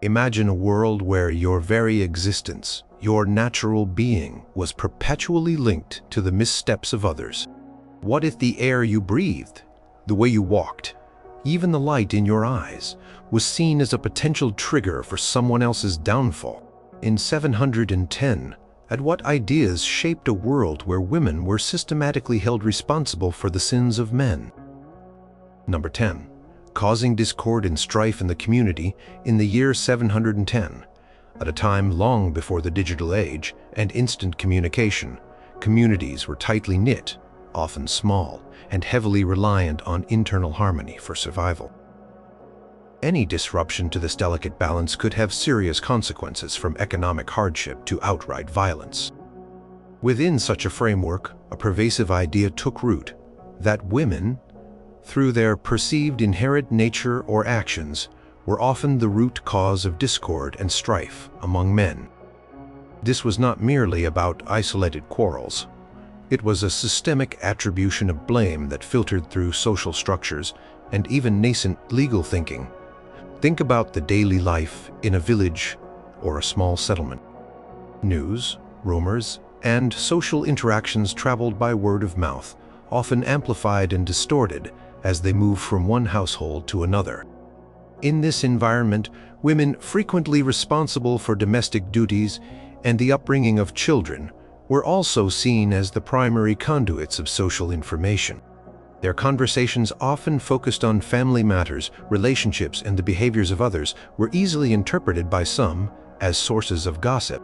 Imagine a world where your very existence, your natural being, was perpetually linked to the missteps of others. What if the air you breathed, the way you walked, even the light in your eyes, was seen as a potential trigger for someone else's downfall? In 710, what ideas shaped a world where women were systematically held responsible for the sins of men? Number 10. Causing discord and strife in the community in the year 710. At a time long before the digital age and instant communication, communities were tightly knit, often small, and heavily reliant on internal harmony for survival. Any disruption to this delicate balance could have serious consequences, from economic hardship to outright violence. Within such a framework, a pervasive idea took root that women, through their perceived inherent nature or actions, were often the root cause of discord and strife among men. This was not merely about isolated quarrels. It was a systemic attribution of blame that filtered through social structures and even nascent legal thinking. Think about the daily life in a village or a small settlement. News, rumors, and social interactions traveled by word of mouth, often amplified and distorted as they moved from one household to another. In this environment, women, frequently responsible for domestic duties and the upbringing of children, were also seen as the primary conduits of social information. Their conversations, often focused on family matters, relationships, and the behaviors of others, were easily interpreted by some as sources of gossip.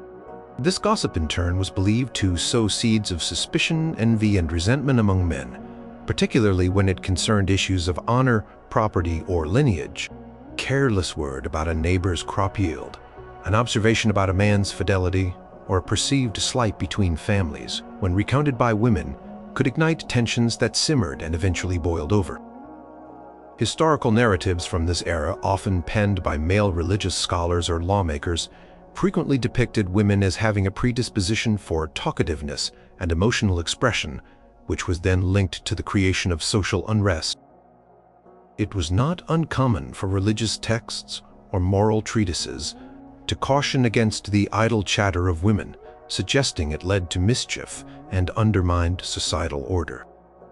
This gossip, in turn, was believed to sow seeds of suspicion, envy, and resentment among men, particularly when it concerned issues of honor, property, or lineage. Careless word about a neighbor's crop yield, an observation about a man's fidelity, or a perceived slight between families, when recounted by women, could ignite tensions that simmered and eventually boiled over. Historical narratives from this era, often penned by male religious scholars or lawmakers, frequently depicted women as having a predisposition for talkativeness and emotional expression, which was then linked to the creation of social unrest. It was not uncommon for religious texts or moral treatises to caution against the idle chatter of women, suggesting it led to mischief and undermined societal order.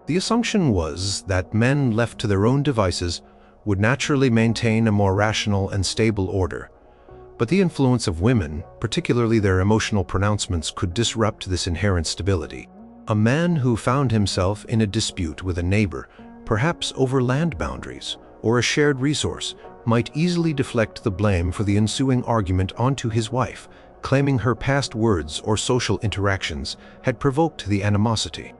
The assumption was that men left to their own devices would naturally maintain a more rational and stable order, but the influence of women, particularly their emotional pronouncements, could disrupt this inherent stability. A man who found himself in a dispute with a neighbor, perhaps over land boundaries or a shared resource, might easily deflect the blame for the ensuing argument onto his wife, claiming her past words or social interactions had provoked the animosity.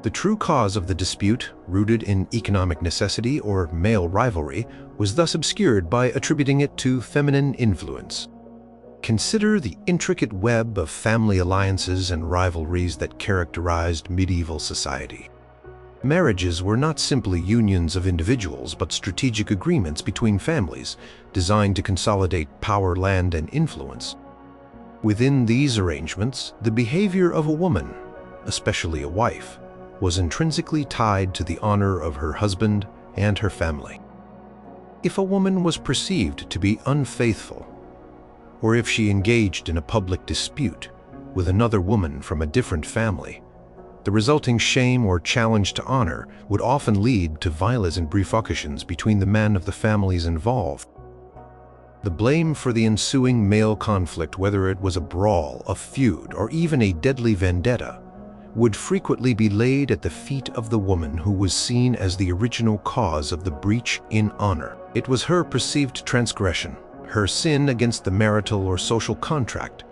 The true cause of the dispute, rooted in economic necessity or male rivalry, was thus obscured by attributing it to feminine influence. Consider the intricate web of family alliances and rivalries that characterized medieval society. Marriages were not simply unions of individuals, but strategic agreements between families designed to consolidate power, land, and influence. Within these arrangements, the behavior of a woman, especially a wife, was intrinsically tied to the honor of her husband and her family. If a woman was perceived to be unfaithful, or if she engaged in a public dispute with another woman from a different family, the resulting shame or challenge to honor would often lead to violence and bifurcations between the men of the families involved. The blame for the ensuing male conflict, whether it was a brawl, a feud, or even a deadly vendetta, would frequently be laid at the feet of the woman who was seen as the original cause of the breach in honor. It was her perceived transgression, her sin against the marital or social contract,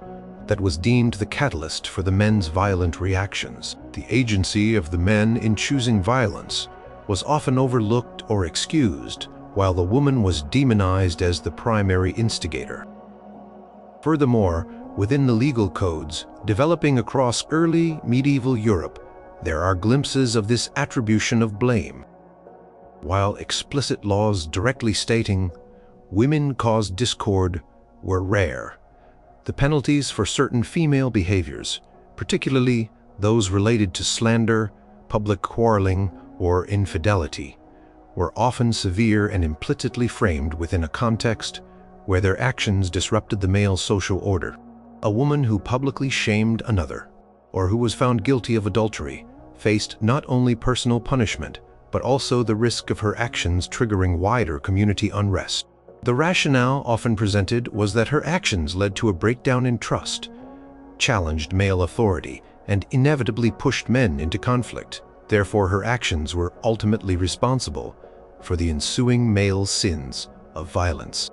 that was deemed the catalyst for the men's violent reactions. The agency of the men in choosing violence was often overlooked or excused, while the woman was demonized as the primary instigator. Furthermore, within the legal codes developing across early medieval Europe, there are glimpses of this attribution of blame. While explicit laws directly stating women cause discord were rare, the penalties for certain female behaviors, particularly those related to slander, public quarreling, or infidelity, were often severe and implicitly framed within a context where their actions disrupted the male social order. A woman who publicly shamed another, or who was found guilty of adultery, faced not only personal punishment, but also the risk of her actions triggering wider community unrest. The rationale often presented was that her actions led to a breakdown in trust, challenged male authority, and inevitably pushed men into conflict. Therefore, her actions were ultimately responsible for the ensuing male sins of violence.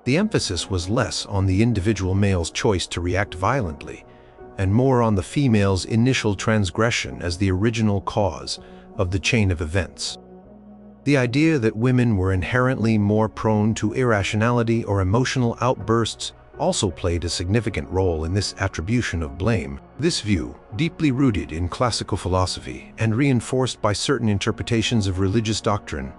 The emphasis was less on the individual male's choice to react violently, and more on the female's initial transgression as the original cause of the chain of events. The idea that women were inherently more prone to irrationality or emotional outbursts also played a significant role in this attribution of blame. This view, deeply rooted in classical philosophy and reinforced by certain interpretations of religious doctrine,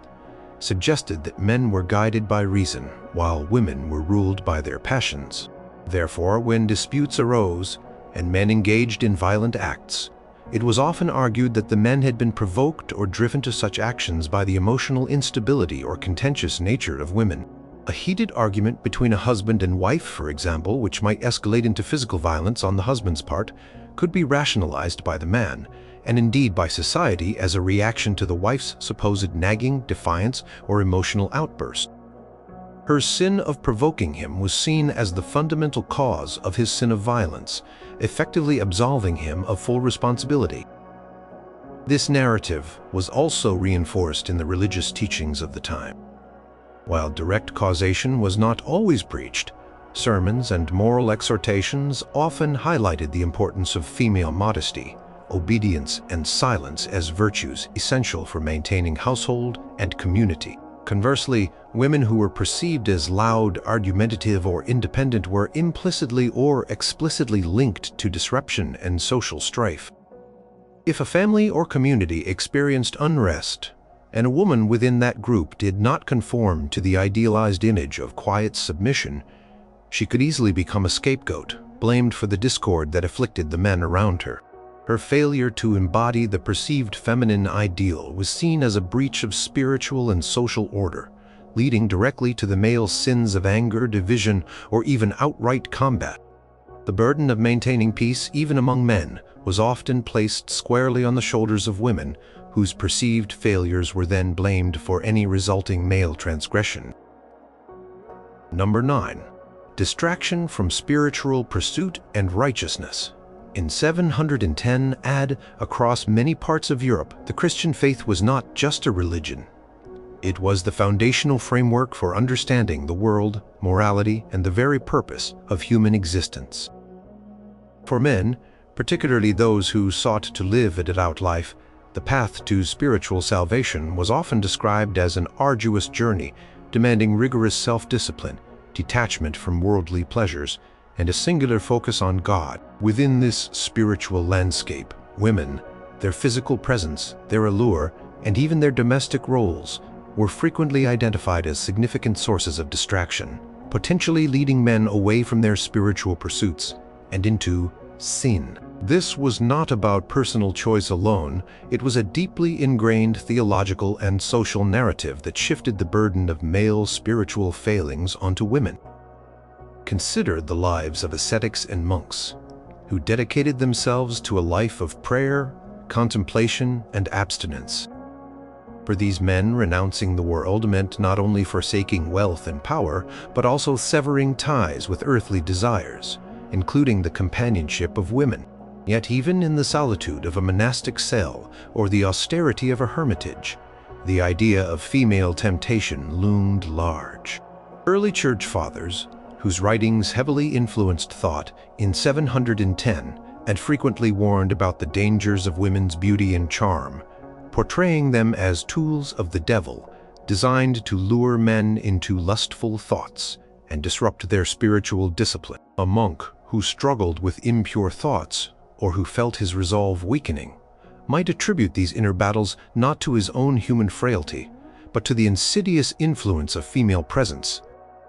suggested that men were guided by reason, while women were ruled by their passions. Therefore, when disputes arose and men engaged in violent acts, it was often argued that the men had been provoked or driven to such actions by the emotional instability or contentious nature of women. A heated argument between a husband and wife, for example, which might escalate into physical violence on the husband's part, could be rationalized by the man, and indeed by society, as a reaction to the wife's supposed nagging, defiance, or emotional outburst. Her sin of provoking him was seen as the fundamental cause of his sin of violence, effectively absolving him of full responsibility. This narrative was also reinforced in the religious teachings of the time. While direct causation was not always preached, sermons and moral exhortations often highlighted the importance of female modesty, obedience, and silence as virtues essential for maintaining household and community. Conversely, women who were perceived as loud, argumentative, or independent were implicitly or explicitly linked to disruption and social strife. If a family or community experienced unrest, and a woman within that group did not conform to the idealized image of quiet submission, she could easily become a scapegoat, blamed for the discord that afflicted the men around her. Her failure to embody the perceived feminine ideal was seen as a breach of spiritual and social order, leading directly to the male sins of anger, division, or even outright combat. The burden of maintaining peace, even among men, was often placed squarely on the shoulders of women, whose perceived failures were then blamed for any resulting male transgression. Number 9. Distraction from spiritual pursuit and righteousness. In 710 AD, across many parts of Europe, the Christian faith was not just a religion. It was the foundational framework for understanding the world, morality, and the very purpose of human existence. For men, particularly those who sought to live a devout life, the path to spiritual salvation was often described as an arduous journey, demanding rigorous self-discipline, detachment from worldly pleasures, and a singular focus on God. Within this spiritual landscape, women, their physical presence, their allure, and even their domestic roles were frequently identified as significant sources of distraction, potentially leading men away from their spiritual pursuits and into sin. This was not about personal choice alone. It was a deeply ingrained theological and social narrative that shifted the burden of male spiritual failings onto women. Consider the lives of ascetics and monks, who dedicated themselves to a life of prayer, contemplation, and abstinence. For these men, renouncing the world meant not only forsaking wealth and power, but also severing ties with earthly desires, including the companionship of women. Yet even in the solitude of a monastic cell or the austerity of a hermitage, the idea of female temptation loomed large. Early church fathers, whose writings heavily influenced thought in 710 and frequently warned about the dangers of women's beauty and charm, portraying them as tools of the devil, designed to lure men into lustful thoughts and disrupt their spiritual discipline. A monk who struggled with impure thoughts, or who felt his resolve weakening, might attribute these inner battles not to his own human frailty, but to the insidious influence of female presence,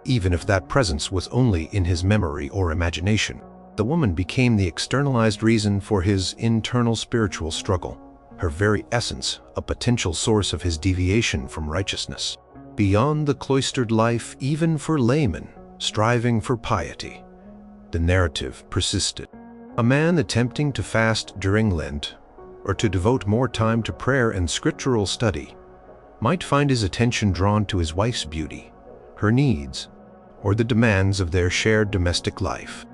even if that presence was only in his memory or imagination. The woman became the externalized reason for his internal spiritual struggle, her very essence a potential source of his deviation from righteousness. Beyond the cloistered life, even for laymen, striving for piety. The narrative persisted. A man attempting to fast during Lent, or to devote more time to prayer and scriptural study, might find his attention drawn to his wife's beauty, her needs, or the demands of their shared domestic life.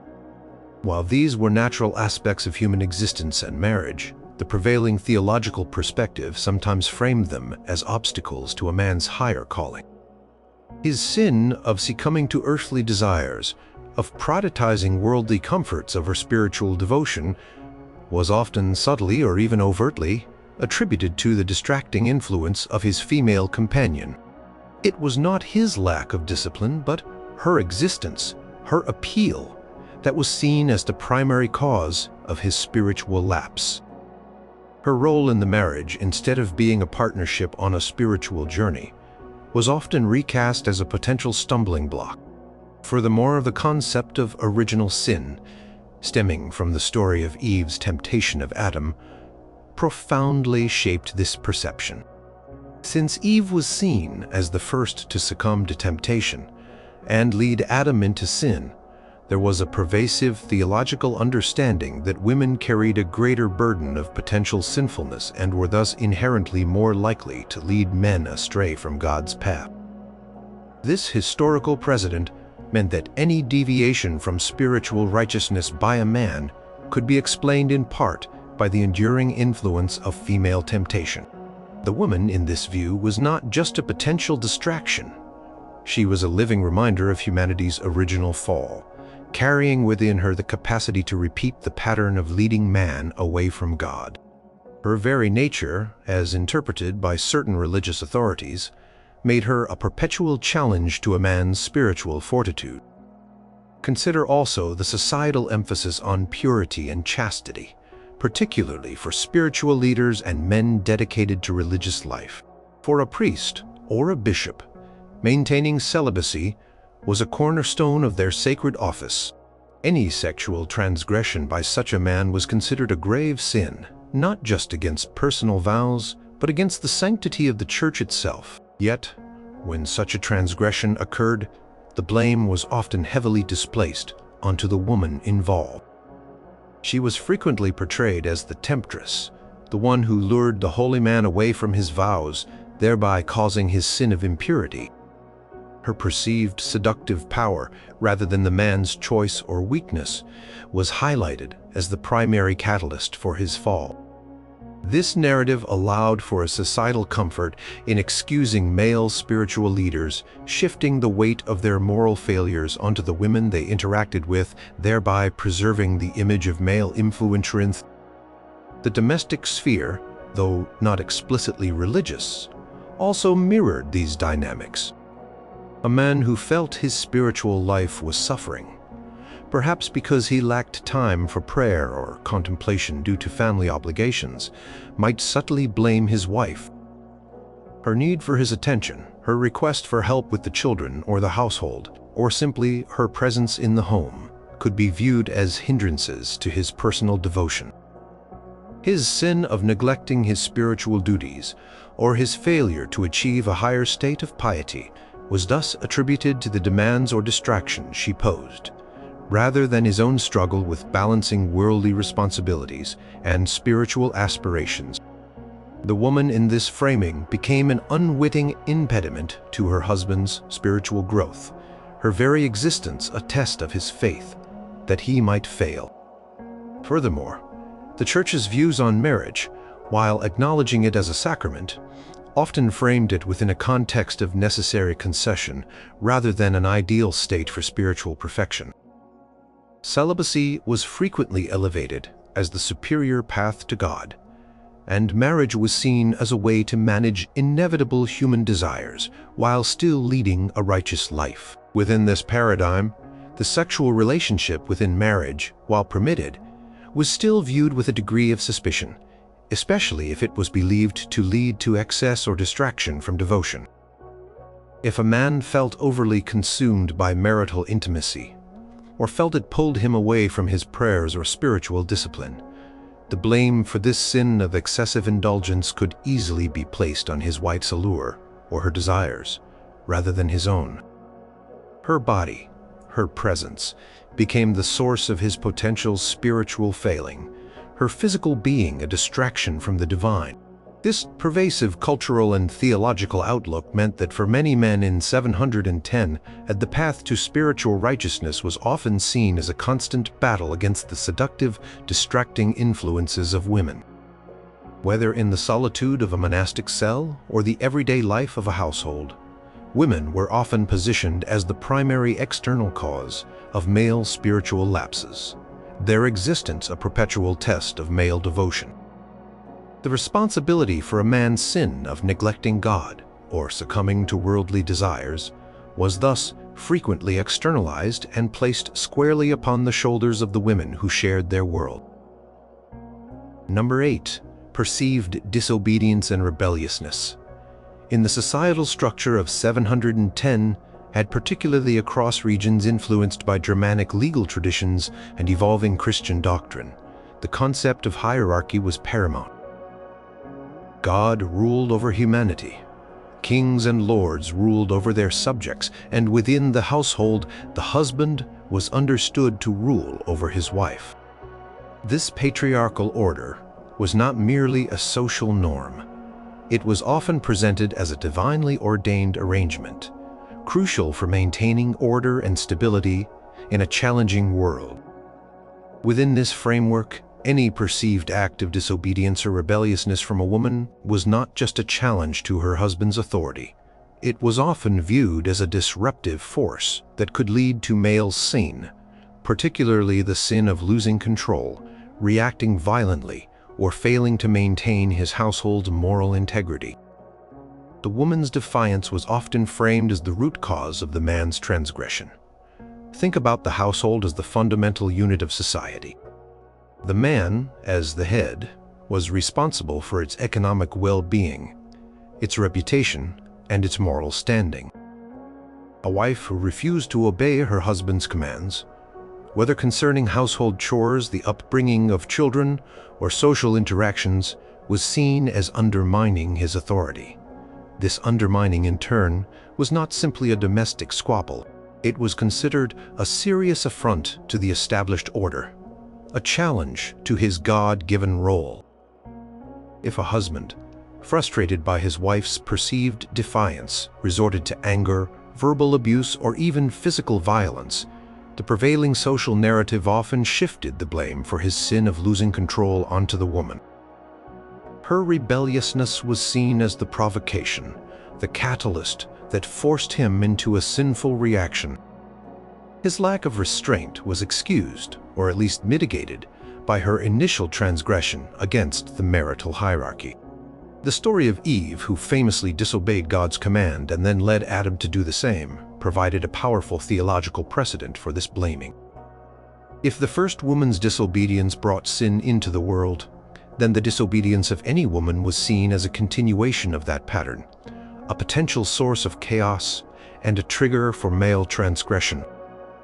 While these were natural aspects of human existence and marriage, the prevailing theological perspective sometimes framed them as obstacles to a man's higher calling. His sin of succumbing to earthly desires, of prioritizing worldly comforts over spiritual devotion, was often subtly or even overtly attributed to the distracting influence of his female companion. It was not his lack of discipline, but her existence, her appeal, that was seen as the primary cause of his spiritual lapse. Her role in the marriage, instead of being a partnership on a spiritual journey, was often recast as a potential stumbling block. Furthermore, the concept of original sin, stemming from the story of Eve's temptation of Adam, profoundly shaped this perception. Since Eve was seen as the first to succumb to temptation and lead Adam into sin, there was a pervasive theological understanding that women carried a greater burden of potential sinfulness and were thus inherently more likely to lead men astray from God's path. This historical precedent meant that any deviation from spiritual righteousness by a man could be explained in part by the enduring influence of female temptation. The woman in this view was not just a potential distraction. She was a living reminder of humanity's original fall, carrying within her the capacity to repeat the pattern of leading man away from God. Her very nature, as interpreted by certain religious authorities, made her a perpetual challenge to a man's spiritual fortitude. Consider also the societal emphasis on purity and chastity, particularly for spiritual leaders and men dedicated to religious life. For a priest or a bishop, maintaining celibacy was a cornerstone of their sacred office. Any sexual transgression by such a man was considered a grave sin, not just against personal vows, but against the sanctity of the church itself. Yet, when such a transgression occurred, the blame was often heavily displaced onto the woman involved. She was frequently portrayed as the temptress, the one who lured the holy man away from his vows, thereby causing his sin of impurity. Her perceived seductive power, rather than the man's choice or weakness, was highlighted as the primary catalyst for his fall. This narrative allowed for a societal comfort in excusing male spiritual leaders, shifting the weight of their moral failures onto the women they interacted with, thereby preserving the image of male influencer. The domestic sphere, though not explicitly religious, also mirrored these dynamics. A man who felt his spiritual life was suffering, perhaps because he lacked time for prayer or contemplation due to family obligations, might subtly blame his wife. Her need for his attention, her request for help with the children or the household, or simply her presence in the home, could be viewed as hindrances to his personal devotion. His sin of neglecting his spiritual duties, or his failure to achieve a higher state of piety, was thus attributed to the demands or distractions she posed, rather than his own struggle with balancing worldly responsibilities and spiritual aspirations. The woman in this framing became an unwitting impediment to her husband's spiritual growth, her very existence a test of his faith, that he might fail. Furthermore, the Church's views on marriage, while acknowledging it as a sacrament, often framed it within a context of necessary concession rather than an ideal state for spiritual perfection. Celibacy was frequently elevated as the superior path to God, and marriage was seen as a way to manage inevitable human desires while still leading a righteous life. Within this paradigm, the sexual relationship within marriage, while permitted, was still viewed with a degree of suspicion, especially if it was believed to lead to excess or distraction from devotion. If a man felt overly consumed by marital intimacy, or felt it pulled him away from his prayers or spiritual discipline, the blame for this sin of excessive indulgence could easily be placed on his wife's allure or her desires, rather than his own. Her body, her presence, became the source of his potential spiritual failing, her physical being a distraction from the divine. This pervasive cultural and theological outlook meant that for many men in 710, the path to spiritual righteousness was often seen as a constant battle against the seductive, distracting influences of women. Whether in the solitude of a monastic cell or the everyday life of a household, women were often positioned as the primary external cause of male spiritual lapses, their existence a perpetual test of male devotion. The responsibility for a man's sin of neglecting God or succumbing to worldly desires was thus frequently externalized and placed squarely upon the shoulders of the women who shared their world. Number 8. Perceived disobedience and rebelliousness. In the societal structure of 710, particularly across regions influenced by Germanic legal traditions and evolving Christian doctrine, the concept of hierarchy was paramount. God ruled over humanity. Kings and lords ruled over their subjects, and within the household, the husband was understood to rule over his wife. This patriarchal order was not merely a social norm. It was often presented as a divinely ordained arrangement, crucial for maintaining order and stability in a challenging world. Within this framework, any perceived act of disobedience or rebelliousness from a woman was not just a challenge to her husband's authority. It was often viewed as a disruptive force that could lead to male sin, particularly the sin of losing control, reacting violently, or failing to maintain his household's moral integrity. The woman's defiance was often framed as the root cause of the man's transgression. Think about the household as the fundamental unit of society. The man, as the head, was responsible for its economic well-being, its reputation, and its moral standing. A wife who refused to obey her husband's commands, whether concerning household chores, the upbringing of children, or social interactions, was seen as undermining his authority. This undermining, in turn, was not simply a domestic squabble. It was considered a serious affront to the established order, a challenge to his God-given role. If a husband, frustrated by his wife's perceived defiance, resorted to anger, verbal abuse, or even physical violence, the prevailing social narrative often shifted the blame for his sin of losing control onto the woman. Her rebelliousness was seen as the provocation, the catalyst that forced him into a sinful reaction. His lack of restraint was excused, or at least mitigated, by her initial transgression against the marital hierarchy. The story of Eve, who famously disobeyed God's command and then led Adam to do the same, provided a powerful theological precedent for this blaming. If the first woman's disobedience brought sin into the world, then the disobedience of any woman was seen as a continuation of that pattern, a potential source of chaos and a trigger for male transgression.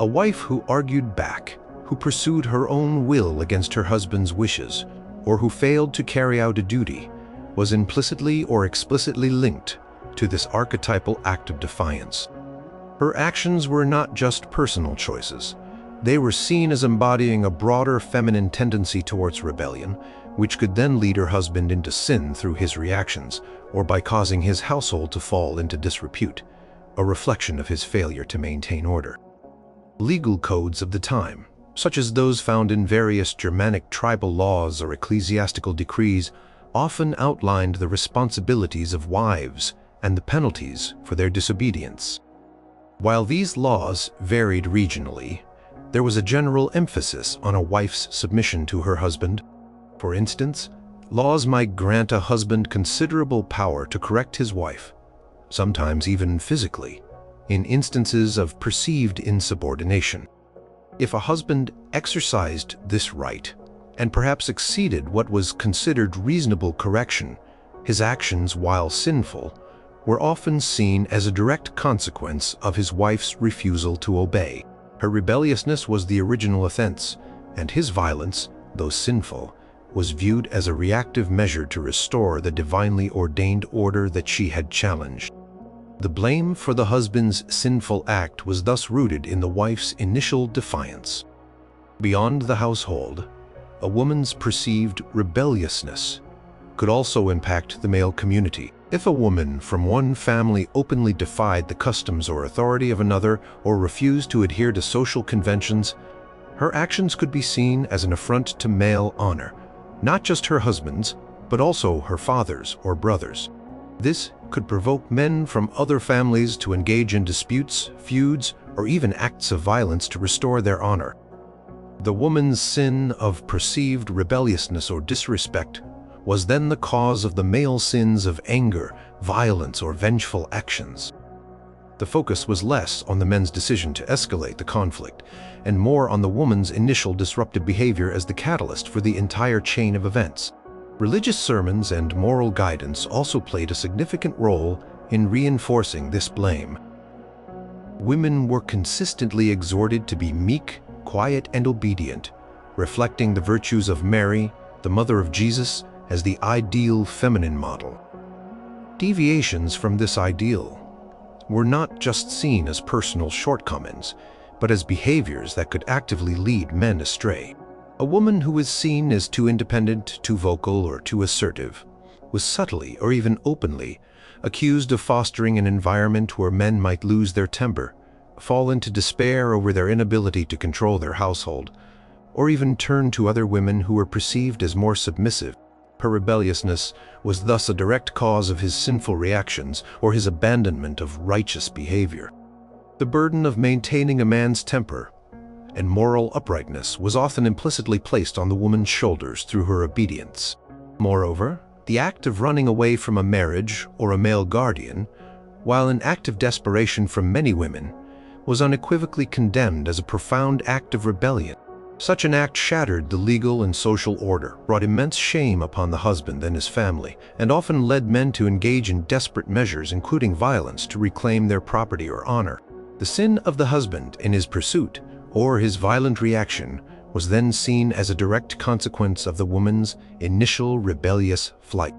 A wife who argued back, who pursued her own will against her husband's wishes, or who failed to carry out a duty, was implicitly or explicitly linked to this archetypal act of defiance. Her actions were not just personal choices. They were seen as embodying a broader feminine tendency towards rebellion, which could then lead her husband into sin through his reactions, or by causing his household to fall into disrepute, a reflection of his failure to maintain order. Legal codes of the time, such as those found in various Germanic tribal laws or ecclesiastical decrees, often outlined the responsibilities of wives and the penalties for their disobedience. While these laws varied regionally, there was a general emphasis on a wife's submission to her husband. For instance, laws might grant a husband considerable power to correct his wife, sometimes even physically, in instances of perceived insubordination. If a husband exercised this right, and perhaps exceeded what was considered reasonable correction, his actions, while sinful, were often seen as a direct consequence of his wife's refusal to obey. Her rebelliousness was the original offense, and his violence, though sinful, was viewed as a reactive measure to restore the divinely ordained order that she had challenged. The blame for the husband's sinful act was thus rooted in the wife's initial defiance. Beyond the household, a woman's perceived rebelliousness could also impact the male community. If a woman from one family openly defied the customs or authority of another or refused to adhere to social conventions, her actions could be seen as an affront to male honor, not just her husband's, but also her father's or brother's. This could provoke men from other families to engage in disputes, feuds, or even acts of violence to restore their honor. The woman's sin of perceived rebelliousness or disrespect was then the cause of the male sins of anger, violence, or vengeful actions. The focus was less on the men's decision to escalate the conflict and more on the woman's initial disruptive behavior as the catalyst for the entire chain of events. Religious sermons and moral guidance also played a significant role in reinforcing this blame. Women were consistently exhorted to be meek, quiet, and obedient, reflecting the virtues of Mary, the mother of Jesus, as the ideal feminine model. Deviations from this ideal were not just seen as personal shortcomings, but as behaviors that could actively lead men astray. A woman who was seen as too independent, too vocal, or too assertive was subtly or even openly accused of fostering an environment where men might lose their temper, fall into despair over their inability to control their household, or even turn to other women who were perceived as more submissive. Her rebelliousness was thus a direct cause of his sinful reactions or his abandonment of righteous behavior. The burden of maintaining a man's temper and moral uprightness was often implicitly placed on the woman's shoulders through her obedience. Moreover, the act of running away from a marriage or a male guardian, while an act of desperation from many women, was unequivocally condemned as a profound act of rebellion. Such an act shattered the legal and social order, brought immense shame upon the husband and his family, and often led men to engage in desperate measures, including violence, to reclaim their property or honor. The sin of the husband in his pursuit or his violent reaction was then seen as a direct consequence of the woman's initial rebellious flight.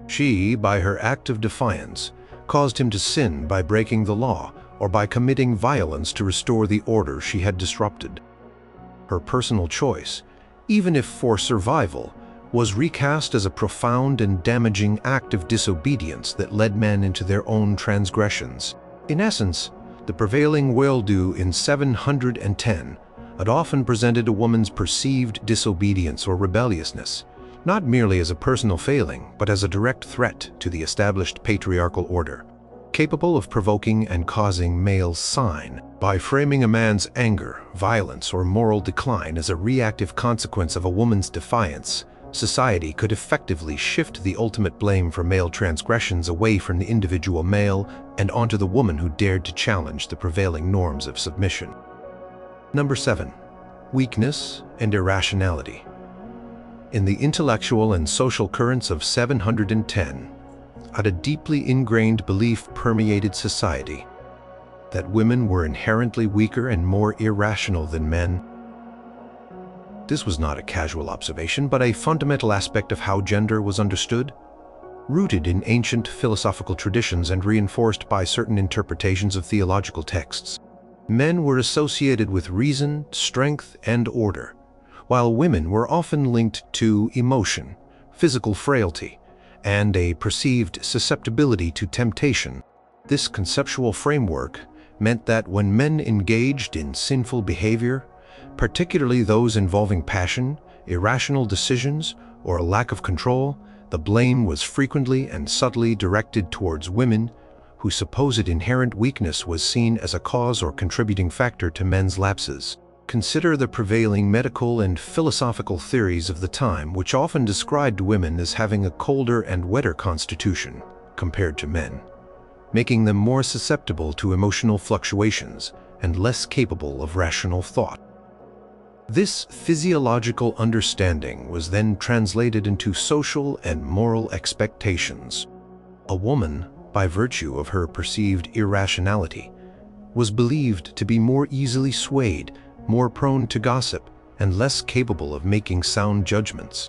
She, by her act of defiance, caused him to sin by breaking the law or by committing violence to restore the order she had disrupted. Her personal choice, even if for survival, was recast as a profound and damaging act of disobedience that led men into their own transgressions. In essence, the prevailing worldview in 710 had often presented a woman's perceived disobedience or rebelliousness, not merely as a personal failing, but as a direct threat to the established patriarchal order, capable of provoking and causing male sign. By framing a man's anger, violence, or moral decline as a reactive consequence of a woman's defiance, society could effectively shift the ultimate blame for male transgressions away from the individual male and onto the woman who dared to challenge the prevailing norms of submission. Number 7. Weakness and irrationality. In the intellectual and social currents of 710, a deeply ingrained belief permeated society that women were inherently weaker and more irrational than men. This was not a casual observation, but a fundamental aspect of how gender was understood, rooted in ancient philosophical traditions and reinforced by certain interpretations of theological texts. Men were associated with reason, strength, and order, while women were often linked to emotion, physical frailty, and a perceived susceptibility to temptation. This conceptual framework meant that when men engaged in sinful behavior, particularly those involving passion, irrational decisions, or a lack of control, the blame was frequently and subtly directed towards women, whose supposed inherent weakness was seen as a cause or contributing factor to men's lapses. Consider the prevailing medical and philosophical theories of the time, which often described women as having a colder and wetter constitution compared to men, making them more susceptible to emotional fluctuations and less capable of rational thought. This physiological understanding was then translated into social and moral expectations. A woman, by virtue of her perceived irrationality, was believed to be more easily swayed, more prone to gossip, and less capable of making sound judgments.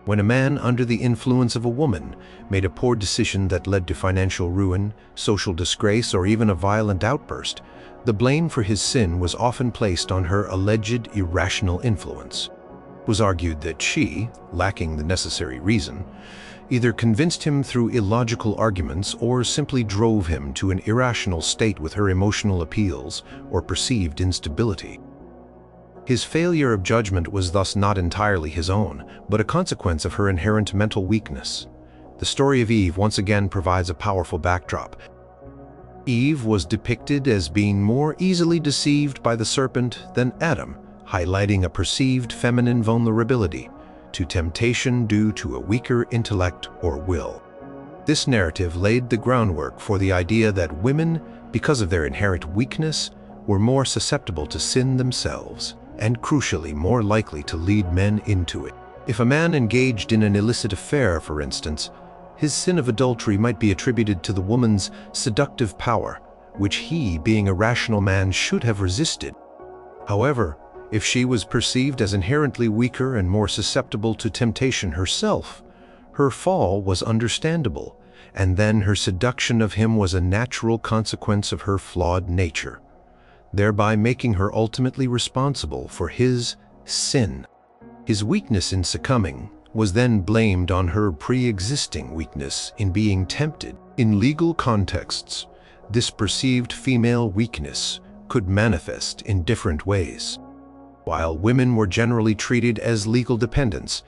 When a man under the influence of a woman made a poor decision that led to financial ruin, social disgrace, or even a violent outburst, the blame for his sin was often placed on her alleged irrational influence. It was argued that she, lacking the necessary reason, either convinced him through illogical arguments or simply drove him to an irrational state with her emotional appeals or perceived instability. His failure of judgment was thus not entirely his own, but a consequence of her inherent mental weakness. The story of Eve once again provides a powerful backdrop. Eve was depicted as being more easily deceived by the serpent than Adam, highlighting a perceived feminine vulnerability to temptation due to a weaker intellect or will. This narrative laid the groundwork for the idea that women, because of their inherent weakness, were more susceptible to sin themselves, and crucially more likely to lead men into it. If a man engaged in an illicit affair, for instance, his sin of adultery might be attributed to the woman's seductive power, which he, being a rational man, should have resisted. However, if she was perceived as inherently weaker and more susceptible to temptation herself, her fall was understandable, and then her seduction of him was a natural consequence of her flawed nature, thereby making her ultimately responsible for his sin. His weakness in succumbing was then blamed on her pre-existing weakness in being tempted. In legal contexts, this perceived female weakness could manifest in different ways. While women were generally treated as legal dependents,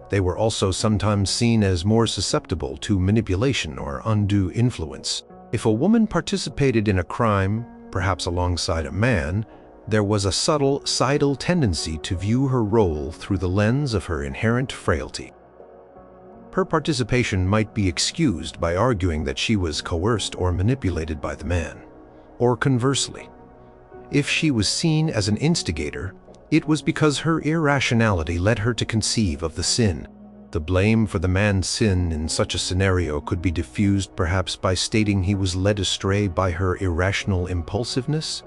they were also sometimes seen as more susceptible to manipulation or undue influence. If a woman participated in a crime, perhaps alongside a man, there was a subtle societal tendency to view her role through the lens of her inherent frailty. Her participation might be excused by arguing that she was coerced or manipulated by the man. Or conversely, if she was seen as an instigator, it was because her irrationality led her to conceive of the sin. The blame for the man's sin in such a scenario could be diffused perhaps by stating he was led astray by her irrational impulsiveness,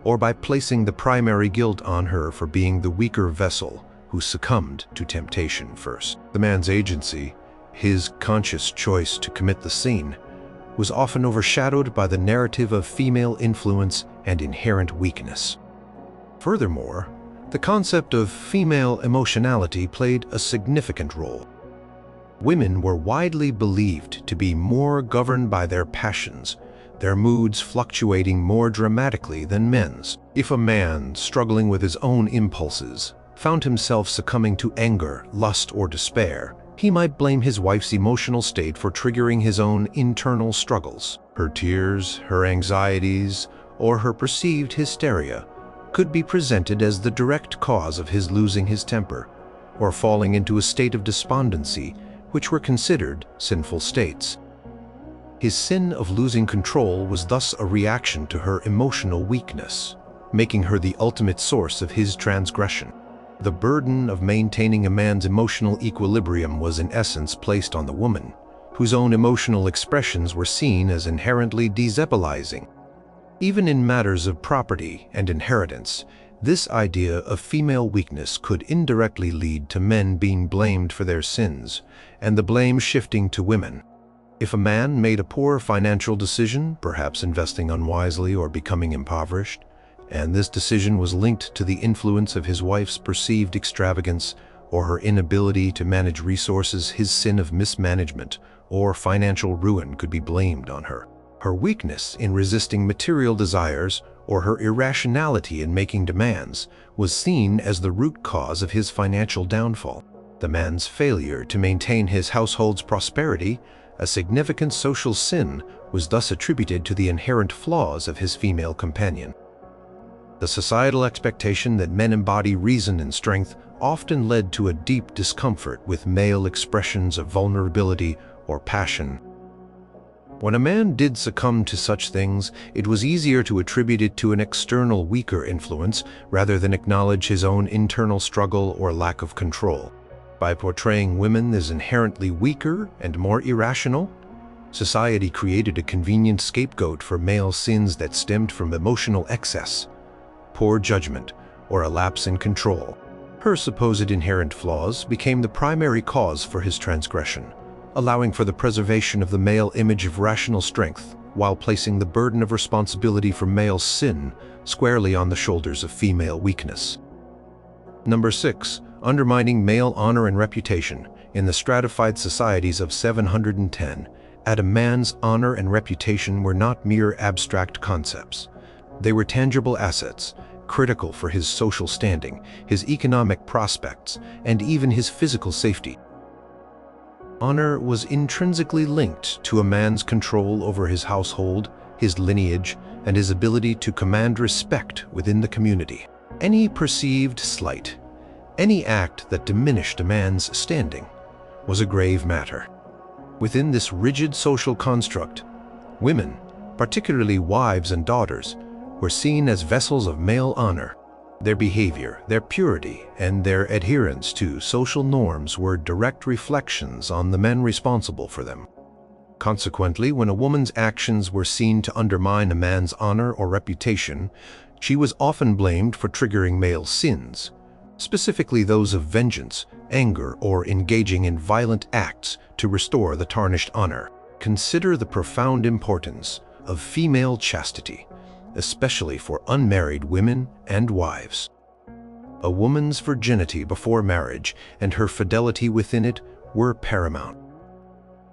or by placing the primary guilt on her for being the weaker vessel who succumbed to temptation first. The man's agency, his conscious choice to commit the sin, was often overshadowed by the narrative of female influence and inherent weakness. Furthermore, the concept of female emotionality played a significant role. Women were widely believed to be more governed by their passions, their moods fluctuating more dramatically than men's. If a man, struggling with his own impulses, found himself succumbing to anger, lust, or despair, he might blame his wife's emotional state for triggering his own internal struggles. Her tears, her anxieties, or her perceived hysteria could be presented as the direct cause of his losing his temper, or falling into a state of despondency, which were considered sinful states. His sin of losing control was thus a reaction to her emotional weakness, making her the ultimate source of his transgression. The burden of maintaining a man's emotional equilibrium was in essence placed on the woman, whose own emotional expressions were seen as inherently destabilizing. Even in matters of property and inheritance, this idea of female weakness could indirectly lead to men being blamed for their sins, and the blame shifting to women. If a man made a poor financial decision, perhaps investing unwisely or becoming impoverished, and this decision was linked to the influence of his wife's perceived extravagance or her inability to manage resources, his sin of mismanagement or financial ruin could be blamed on her. Her weakness in resisting material desires or her irrationality in making demands was seen as the root cause of his financial downfall. The man's failure to maintain his household's prosperity, a significant social sin, was thus attributed to the inherent flaws of his female companion. The societal expectation that men embody reason and strength often led to a deep discomfort with male expressions of vulnerability or passion. When a man did succumb to such things, it was easier to attribute it to an external weaker influence rather than acknowledge his own internal struggle or lack of control. By portraying women as inherently weaker and more irrational, society created a convenient scapegoat for male sins that stemmed from emotional excess, poor judgment, or a lapse in control. Her supposed inherent flaws became the primary cause for his transgression, allowing for the preservation of the male image of rational strength while placing the burden of responsibility for male sin squarely on the shoulders of female weakness. Number 6. Undermining male honor and reputation. In the stratified societies of 710, a man's honor and reputation were not mere abstract concepts. They were tangible assets, critical for his social standing, his economic prospects, and even his physical safety. Honor was intrinsically linked to a man's control over his household, his lineage, and his ability to command respect within the community. Any perceived slight, any act that diminished a man's standing, was a grave matter. Within this rigid social construct, women, particularly wives and daughters, were seen as vessels of male honor. Their behavior, their purity, and their adherence to social norms were direct reflections on the men responsible for them. Consequently, when a woman's actions were seen to undermine a man's honor or reputation, she was often blamed for triggering male sins, specifically those of vengeance, anger, or engaging in violent acts to restore the tarnished honor. Consider the profound importance of female chastity, especially for unmarried women and wives. A woman's virginity before marriage and her fidelity within it were paramount.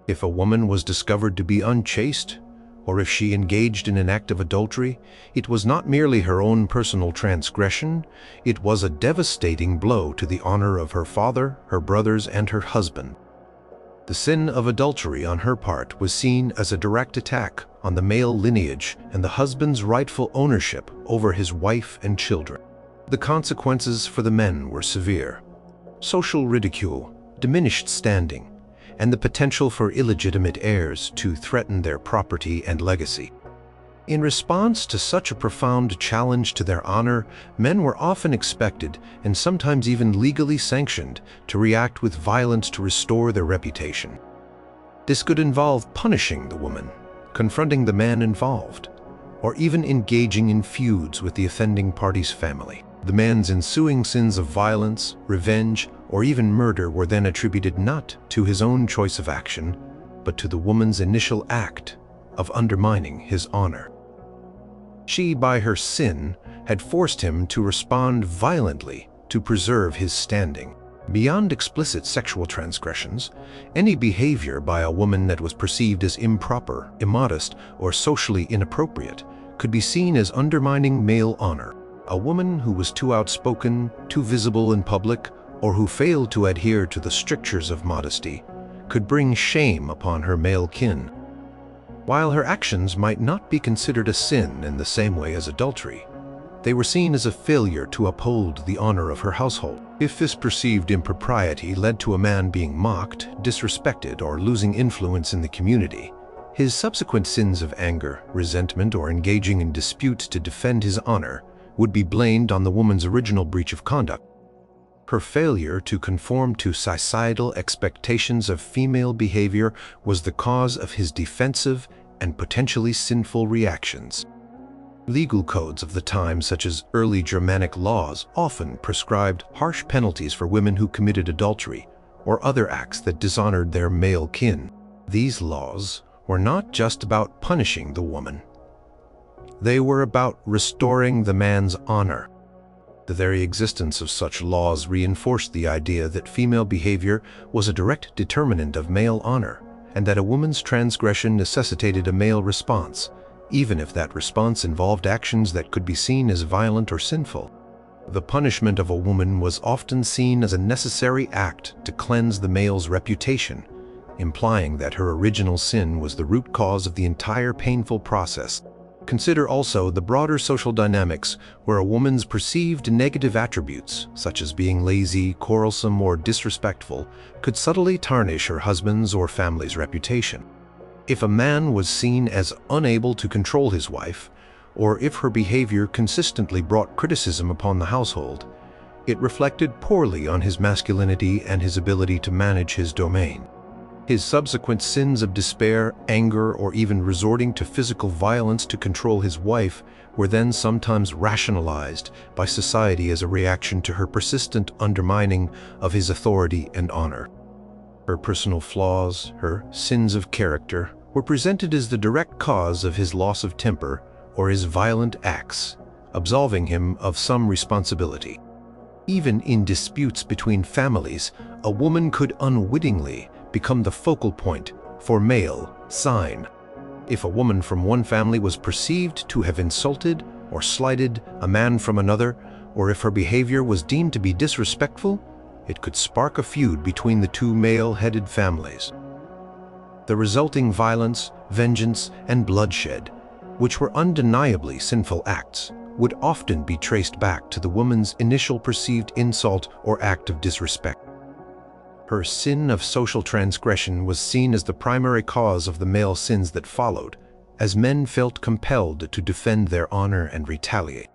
If a woman was discovered to be unchaste, or if she engaged in an act of adultery, it was not merely her own personal transgression, it was a devastating blow to the honor of her father, her brothers, and her husband. The sin of adultery on her part was seen as a direct attack on the male lineage and the husband's rightful ownership over his wife and children. The consequences for the men were severe: social ridicule, diminished standing, and the potential for illegitimate heirs to threaten their property and legacy. In response to such a profound challenge to their honor, men were often expected, and sometimes even legally sanctioned, to react with violence to restore their reputation. This could involve punishing the woman, confronting the man involved, or even engaging in feuds with the offending party's family. The man's ensuing sins of violence, revenge, or even murder were then attributed not to his own choice of action, but to the woman's initial act of undermining his honor. She, by her sin, had forced him to respond violently to preserve his standing. Beyond explicit sexual transgressions, any behavior by a woman that was perceived as improper, immodest, or socially inappropriate could be seen as undermining male honor. A woman who was too outspoken, too visible in public, or who failed to adhere to the strictures of modesty could bring shame upon her male kin. While her actions might not be considered a sin in the same way as adultery, they were seen as a failure to uphold the honor of her household. If this perceived impropriety led to a man being mocked, disrespected, or losing influence in the community, his subsequent sins of anger, resentment, or engaging in disputes to defend his honor would be blamed on the woman's original breach of conduct. Her failure to conform to societal expectations of female behavior was the cause of his defensive and potentially sinful reactions. Legal codes of the time, such as early Germanic laws, often prescribed harsh penalties for women who committed adultery or other acts that dishonored their male kin. These laws were not just about punishing the woman. They were about restoring the man's honor. The very existence of such laws reinforced the idea that female behavior was a direct determinant of male honor, and that a woman's transgression necessitated a male response, even if that response involved actions that could be seen as violent or sinful. The punishment of a woman was often seen as a necessary act to cleanse the male's reputation, implying that her original sin was the root cause of the entire painful process. Consider also the broader social dynamics where a woman's perceived negative attributes, such as being lazy, quarrelsome, or disrespectful, could subtly tarnish her husband's or family's reputation. If a man was seen as unable to control his wife, or if her behavior consistently brought criticism upon the household, it reflected poorly on his masculinity and his ability to manage his domain. His subsequent sins of despair, anger, or even resorting to physical violence to control his wife were then sometimes rationalized by society as a reaction to her persistent undermining of his authority and honor. Her personal flaws, her sins of character, were presented as the direct cause of his loss of temper or his violent acts, absolving him of some responsibility. Even in disputes between families, a woman could unwittingly become the focal point for male sign. If a woman from one family was perceived to have insulted or slighted a man from another, or if her behavior was deemed to be disrespectful, it could spark a feud between the two male-headed families. The resulting violence, vengeance, and bloodshed, which were undeniably sinful acts, would often be traced back to the woman's initial perceived insult or act of disrespect. Her sin of social transgression was seen as the primary cause of the male sins that followed, as men felt compelled to defend their honor and retaliate.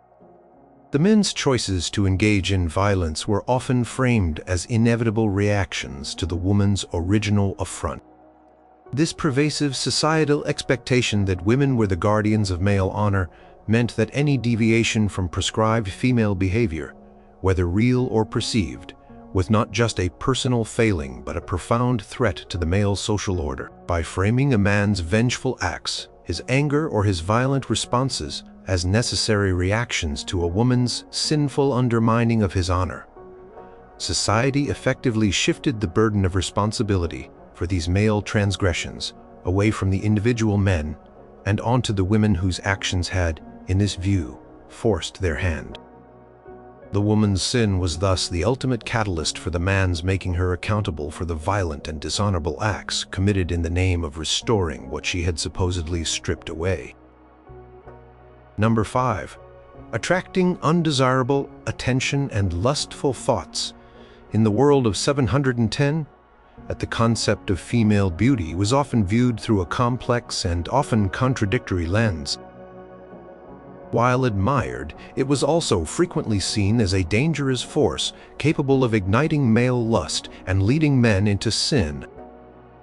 The men's choices to engage in violence were often framed as inevitable reactions to the woman's original affront. This pervasive societal expectation that women were the guardians of male honor meant that any deviation from prescribed female behavior, whether real or perceived, was not just a personal failing but a profound threat to the male social order. By framing a man's vengeful acts, his anger or his violent responses as necessary reactions to a woman's sinful undermining of his honor, society effectively shifted the burden of responsibility for these male transgressions away from the individual men and onto the women whose actions had, in this view, forced their hand. The woman's sin was thus the ultimate catalyst for the man's making her accountable for the violent and dishonorable acts committed in the name of restoring what she had supposedly stripped away. Number 5. Attracting undesirable attention and lustful thoughts. In the world of 710, the concept of female beauty was often viewed through a complex and often contradictory lens. While admired, it was also frequently seen as a dangerous force capable of igniting male lust and leading men into sin.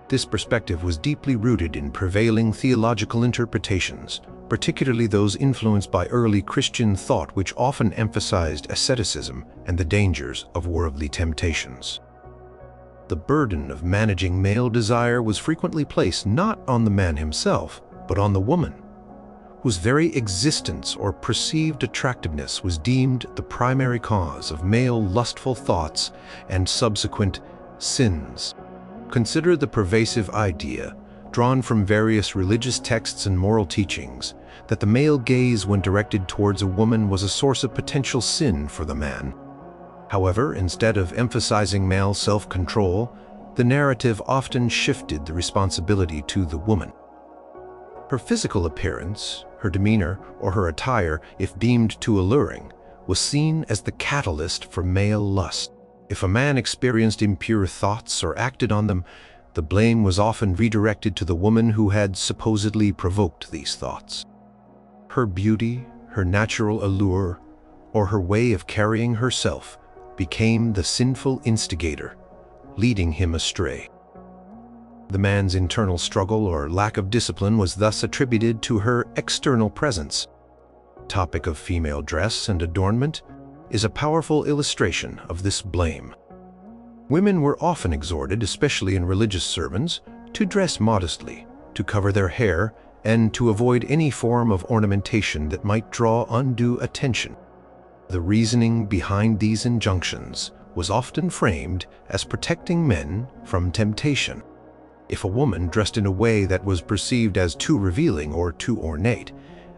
This perspective was deeply rooted in prevailing theological interpretations, particularly those influenced by early Christian thought, which often emphasized asceticism and the dangers of worldly temptations. The burden of managing male desire was frequently placed not on the man himself, but on the woman, whose very existence or perceived attractiveness was deemed the primary cause of male lustful thoughts and subsequent sins. Consider the pervasive idea, drawn from various religious texts and moral teachings, that the male gaze when directed towards a woman was a source of potential sin for the man. However, instead of emphasizing male self-control, the narrative often shifted the responsibility to the woman. Her physical appearance, her demeanor, or her attire, if deemed too alluring, was seen as the catalyst for male lust. If a man experienced impure thoughts or acted on them, the blame was often redirected to the woman who had supposedly provoked these thoughts. Her beauty, her natural allure, or her way of carrying herself became the sinful instigator, leading him astray. The man's internal struggle or lack of discipline was thus attributed to her external presence. The topic of female dress and adornment is a powerful illustration of this blame. Women were often exhorted, especially in religious sermons, to dress modestly, to cover their hair, and to avoid any form of ornamentation that might draw undue attention. The reasoning behind these injunctions was often framed as protecting men from temptation. If a woman dressed in a way that was perceived as too revealing or too ornate,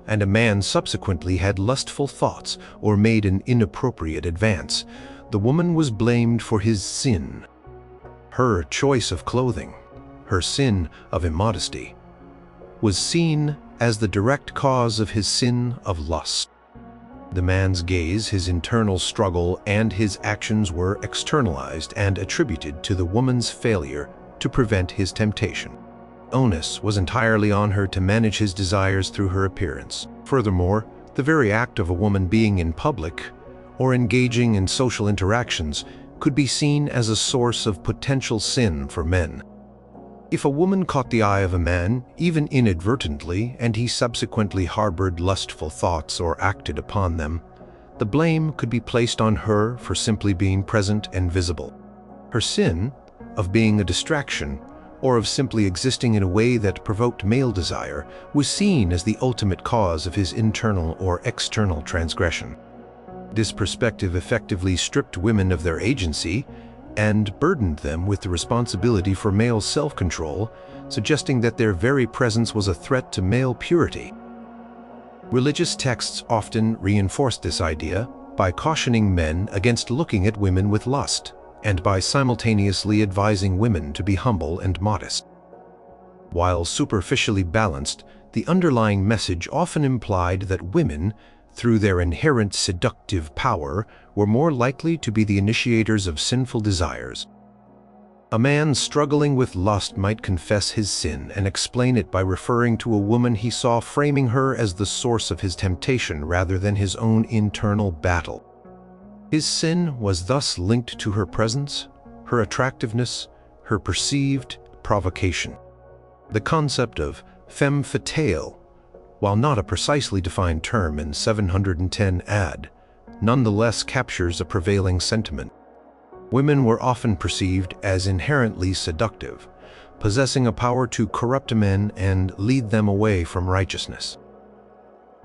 and a man subsequently had lustful thoughts or made an inappropriate advance, the woman was blamed for his sin. Her choice of clothing, her sin of immodesty, was seen as the direct cause of his sin of lust. The man's gaze, his internal struggle, and his actions were externalized and attributed to the woman's failure to prevent his temptation. Onus was entirely on her to manage his desires through her appearance. Furthermore, the very act of a woman being in public or engaging in social interactions could be seen as a source of potential sin for men. If a woman caught the eye of a man, even inadvertently, and he subsequently harbored lustful thoughts or acted upon them, the blame could be placed on her for simply being present and visible. Her sin, of being a distraction, or of simply existing in a way that provoked male desire, was seen as the ultimate cause of his internal or external transgression. This perspective effectively stripped women of their agency and burdened them with the responsibility for male self-control, suggesting that their very presence was a threat to male purity. Religious texts often reinforced this idea by cautioning men against looking at women with lust, and by simultaneously advising women to be humble and modest. While superficially balanced, the underlying message often implied that women, through their inherent seductive power, were more likely to be the initiators of sinful desires. A man struggling with lust might confess his sin and explain it by referring to a woman he saw, framing her as the source of his temptation rather than his own internal battle. His sin was thus linked to her presence, her attractiveness, her perceived provocation. The concept of femme fatale, while not a precisely defined term in 710 AD, nonetheless captures a prevailing sentiment. Women were often perceived as inherently seductive, possessing a power to corrupt men and lead them away from righteousness.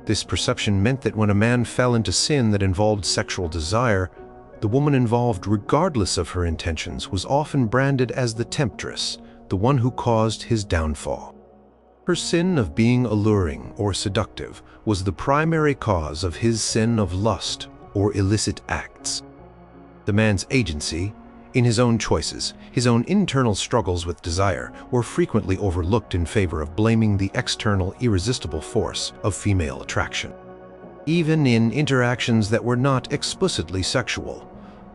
This perception meant that when a man fell into sin that involved sexual desire, the woman involved, regardless of her intentions, was often branded as the temptress, the one who caused his downfall. Her sin of being alluring or seductive was the primary cause of his sin of lust or illicit acts. The man's agency, in his own choices, his own internal struggles with desire, were frequently overlooked in favor of blaming the external irresistible force of female attraction. Even in interactions that were not explicitly sexual,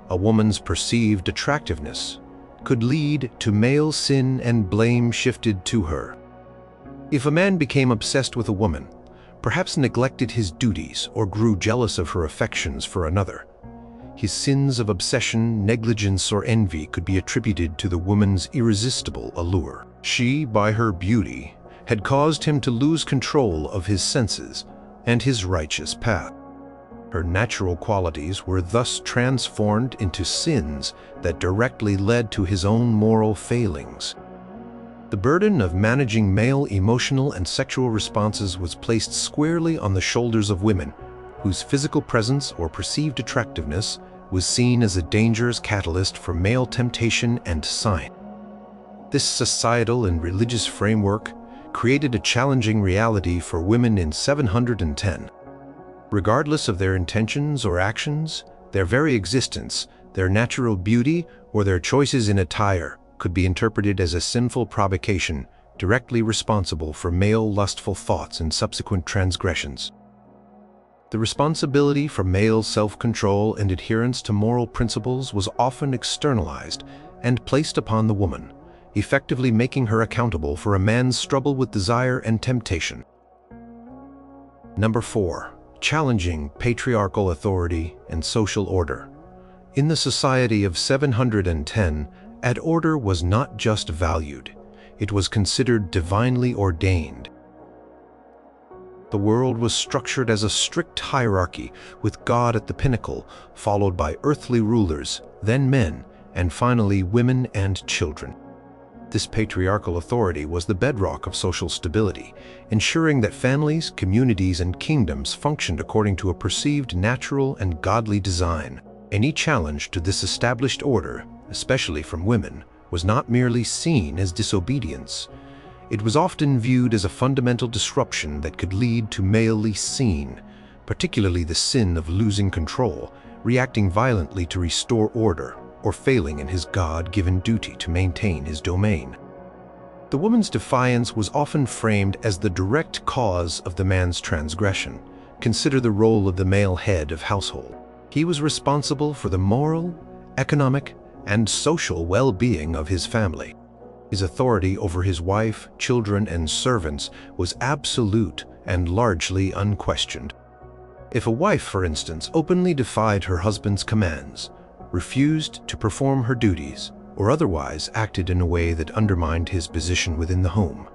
a woman's perceived attractiveness could lead to male sin and blame shifted to her. If a man became obsessed with a woman, perhaps neglected his duties or grew jealous of her affections for another, his sins of obsession, negligence, or envy could be attributed to the woman's irresistible allure. She, by her beauty, had caused him to lose control of his senses and his righteous path. Her natural qualities were thus transformed into sins that directly led to his own moral failings. The burden of managing male emotional and sexual responses was placed squarely on the shoulders of women, whose physical presence or perceived attractiveness was seen as a dangerous catalyst for male temptation and sign. This societal and religious framework created a challenging reality for women in 710. Regardless of their intentions or actions, their very existence, their natural beauty, or their choices in attire could be interpreted as a sinful provocation directly responsible for male lustful thoughts and subsequent transgressions. The responsibility for male self-control and adherence to moral principles was often externalized and placed upon the woman, effectively making her accountable for a man's struggle with desire and temptation. Number 4. Challenging patriarchal authority and social order. In the society of 710, order was not just valued, it was considered divinely ordained. The world was structured as a strict hierarchy, with God at the pinnacle, followed by earthly rulers, then men, and finally women and children. This patriarchal authority was the bedrock of social stability, ensuring that families, communities, and kingdoms functioned according to a perceived natural and godly design. Any challenge to this established order, especially from women, was not merely seen as disobedience. It was often viewed as a fundamental disruption that could lead to male sin, particularly the sin of losing control, reacting violently to restore order, or failing in his God-given duty to maintain his domain. The woman's defiance was often framed as the direct cause of the man's transgression. Consider the role of the male head of household. He was responsible for the moral, economic, and social well-being of his family. His authority over his wife, children, and servants was absolute and largely unquestioned. If a wife, for instance, openly defied her husband's commands, refused to perform her duties, or otherwise acted in a way that undermined his position within the home.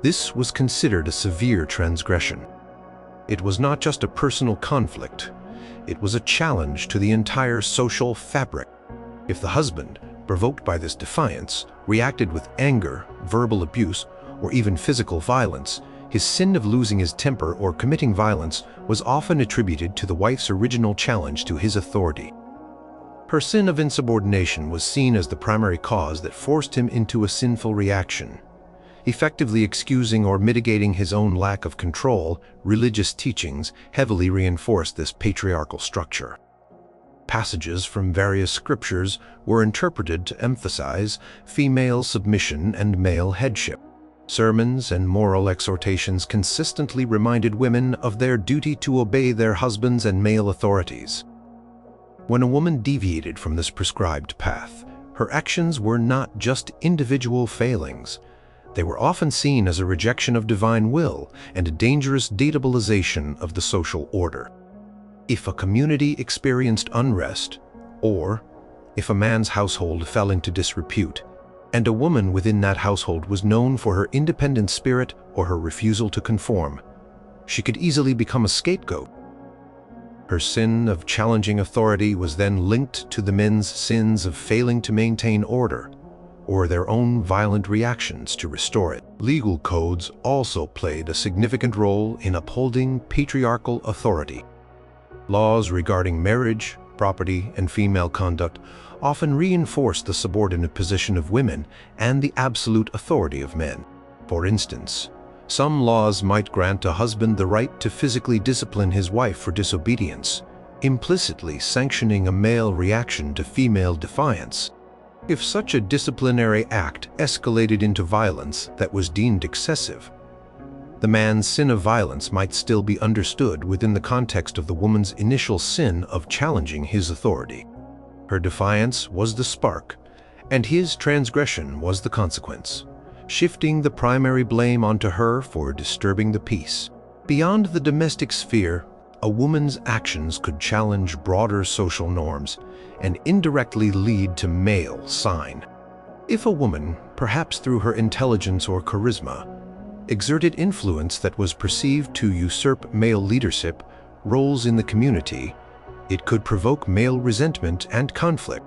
This was considered a severe transgression. It was not just a personal conflict, it was a challenge to the entire social fabric. If the husband, provoked by this defiance, reacted with anger, verbal abuse, or even physical violence, his sin of losing his temper or committing violence was often attributed to the wife's original challenge to his authority. Her sin of insubordination was seen as the primary cause that forced him into a sinful reaction. Effectively excusing or mitigating his own lack of control, religious teachings heavily reinforced this patriarchal structure. Passages from various scriptures were interpreted to emphasize female submission and male headship. Sermons and moral exhortations consistently reminded women of their duty to obey their husbands and male authorities. When a woman deviated from this prescribed path, her actions were not just individual failings. They were often seen as a rejection of divine will and a dangerous destabilization of the social order. If a community experienced unrest, or if a man's household fell into disrepute, and a woman within that household was known for her independent spirit or her refusal to conform, she could easily become a scapegoat. Her sin of challenging authority was then linked to the men's sins of failing to maintain order, or their own violent reactions to restore it. Legal codes also played a significant role in upholding patriarchal authority. Laws regarding marriage, property, and female conduct often reinforced the subordinate position of women and the absolute authority of men. For instance, some laws might grant a husband the right to physically discipline his wife for disobedience, implicitly sanctioning a male reaction to female defiance. If such a disciplinary act escalated into violence that was deemed excessive, the man's sin of violence might still be understood within the context of the woman's initial sin of challenging his authority. Her defiance was the spark, and his transgression was the consequence, shifting the primary blame onto her for disturbing the peace. Beyond the domestic sphere, a woman's actions could challenge broader social norms and indirectly lead to male sign. If a woman, perhaps through her intelligence or charisma, exerted influence that was perceived to usurp male leadership roles in the community, it could provoke male resentment and conflict.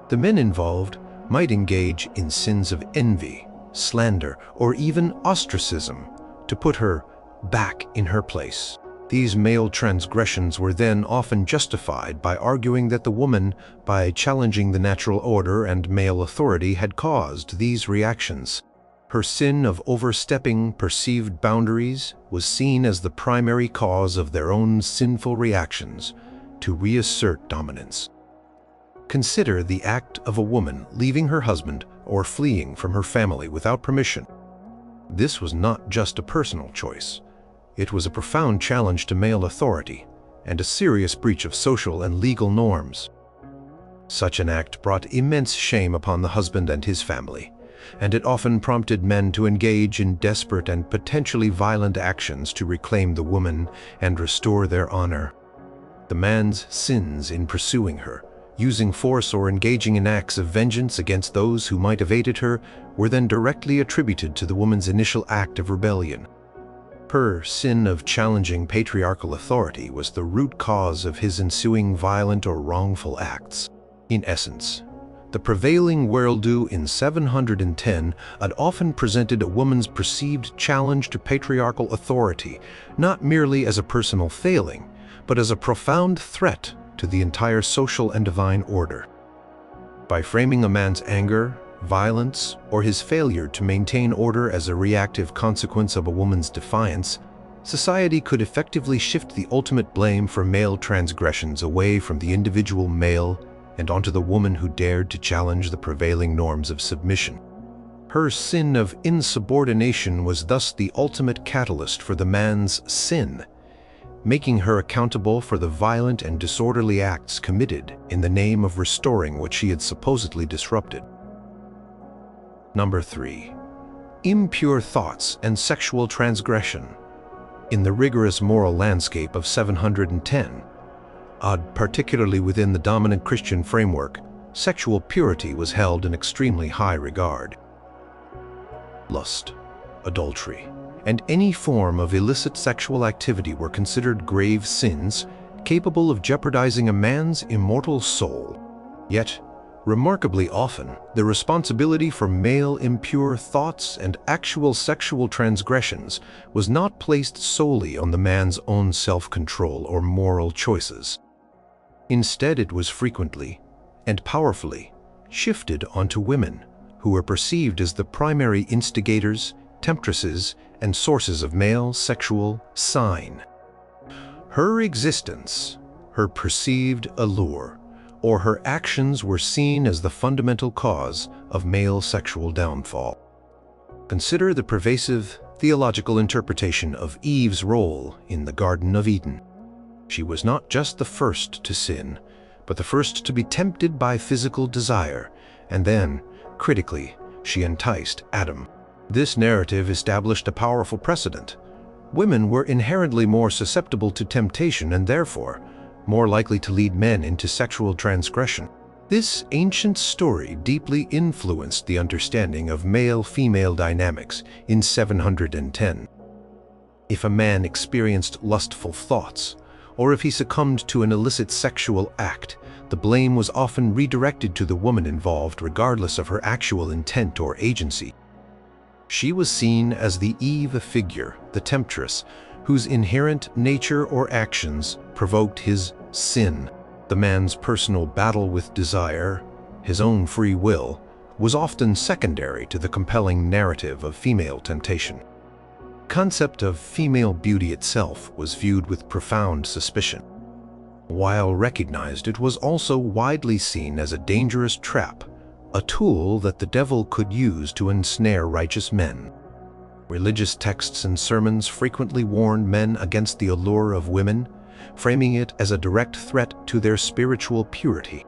The men involved might engage in sins of envy, slander, or even ostracism to put her back in her place. These male transgressions were then often justified by arguing that the woman, by challenging the natural order and male authority, had caused these reactions. Her sin of overstepping perceived boundaries was seen as the primary cause of their own sinful reactions to reassert dominance. Consider the act of a woman leaving her husband or fleeing from her family without permission. This was not just a personal choice. It was a profound challenge to male authority and a serious breach of social and legal norms. Such an act brought immense shame upon the husband and his family, and it often prompted men to engage in desperate and potentially violent actions to reclaim the woman and restore their honor. The man's sins in pursuing her, using force, or engaging in acts of vengeance against those who might have aided her were then directly attributed to the woman's initial act of rebellion. Her sin of challenging patriarchal authority was the root cause of his ensuing violent or wrongful acts. In essence, the prevailing worldview in 710 had often presented a woman's perceived challenge to patriarchal authority not merely as a personal failing, but as a profound threat to the entire social and divine order. By framing a man's anger, violence, or his failure to maintain order as a reactive consequence of a woman's defiance, society could effectively shift the ultimate blame for male transgressions away from the individual male and onto the woman who dared to challenge the prevailing norms of submission. Her sin of insubordination was thus the ultimate catalyst for the man's sin, making her accountable for the violent and disorderly acts committed in the name of restoring what she had supposedly disrupted. Number 3. Impure thoughts and sexual transgression. In the rigorous moral landscape of 710, particularly within the dominant Christian framework, sexual purity was held in extremely high regard. Lust, adultery, and any form of illicit sexual activity were considered grave sins capable of jeopardizing a man's immortal soul. Yet, remarkably often, the responsibility for male impure thoughts and actual sexual transgressions was not placed solely on the man's own self-control or moral choices. Instead, it was frequently and powerfully shifted onto women, who were perceived as the primary instigators, temptresses, and sources of male sexual sign. Her existence, her perceived allure, or her actions were seen as the fundamental cause of male sexual downfall. Consider the pervasive theological interpretation of Eve's role in the Garden of Eden. She was not just the first to sin, but the first to be tempted by physical desire, and then, critically, she enticed Adam. This narrative established a powerful precedent. Women were inherently more susceptible to temptation and therefore more likely to lead men into sexual transgression. This ancient story deeply influenced the understanding of male-female dynamics in 710. If a man experienced lustful thoughts, or if he succumbed to an illicit sexual act, the blame was often redirected to the woman involved regardless of her actual intent or agency. She was seen as the Eve figure, the temptress, whose inherent nature or actions provoked his sin. The man's personal battle with desire, his own free will, was often secondary to the compelling narrative of female temptation. The concept of female beauty itself was viewed with profound suspicion. While recognized, it was also widely seen as a dangerous trap, a tool that the devil could use to ensnare righteous men. Religious texts and sermons frequently warned men against the allure of women, framing it as a direct threat to their spiritual purity.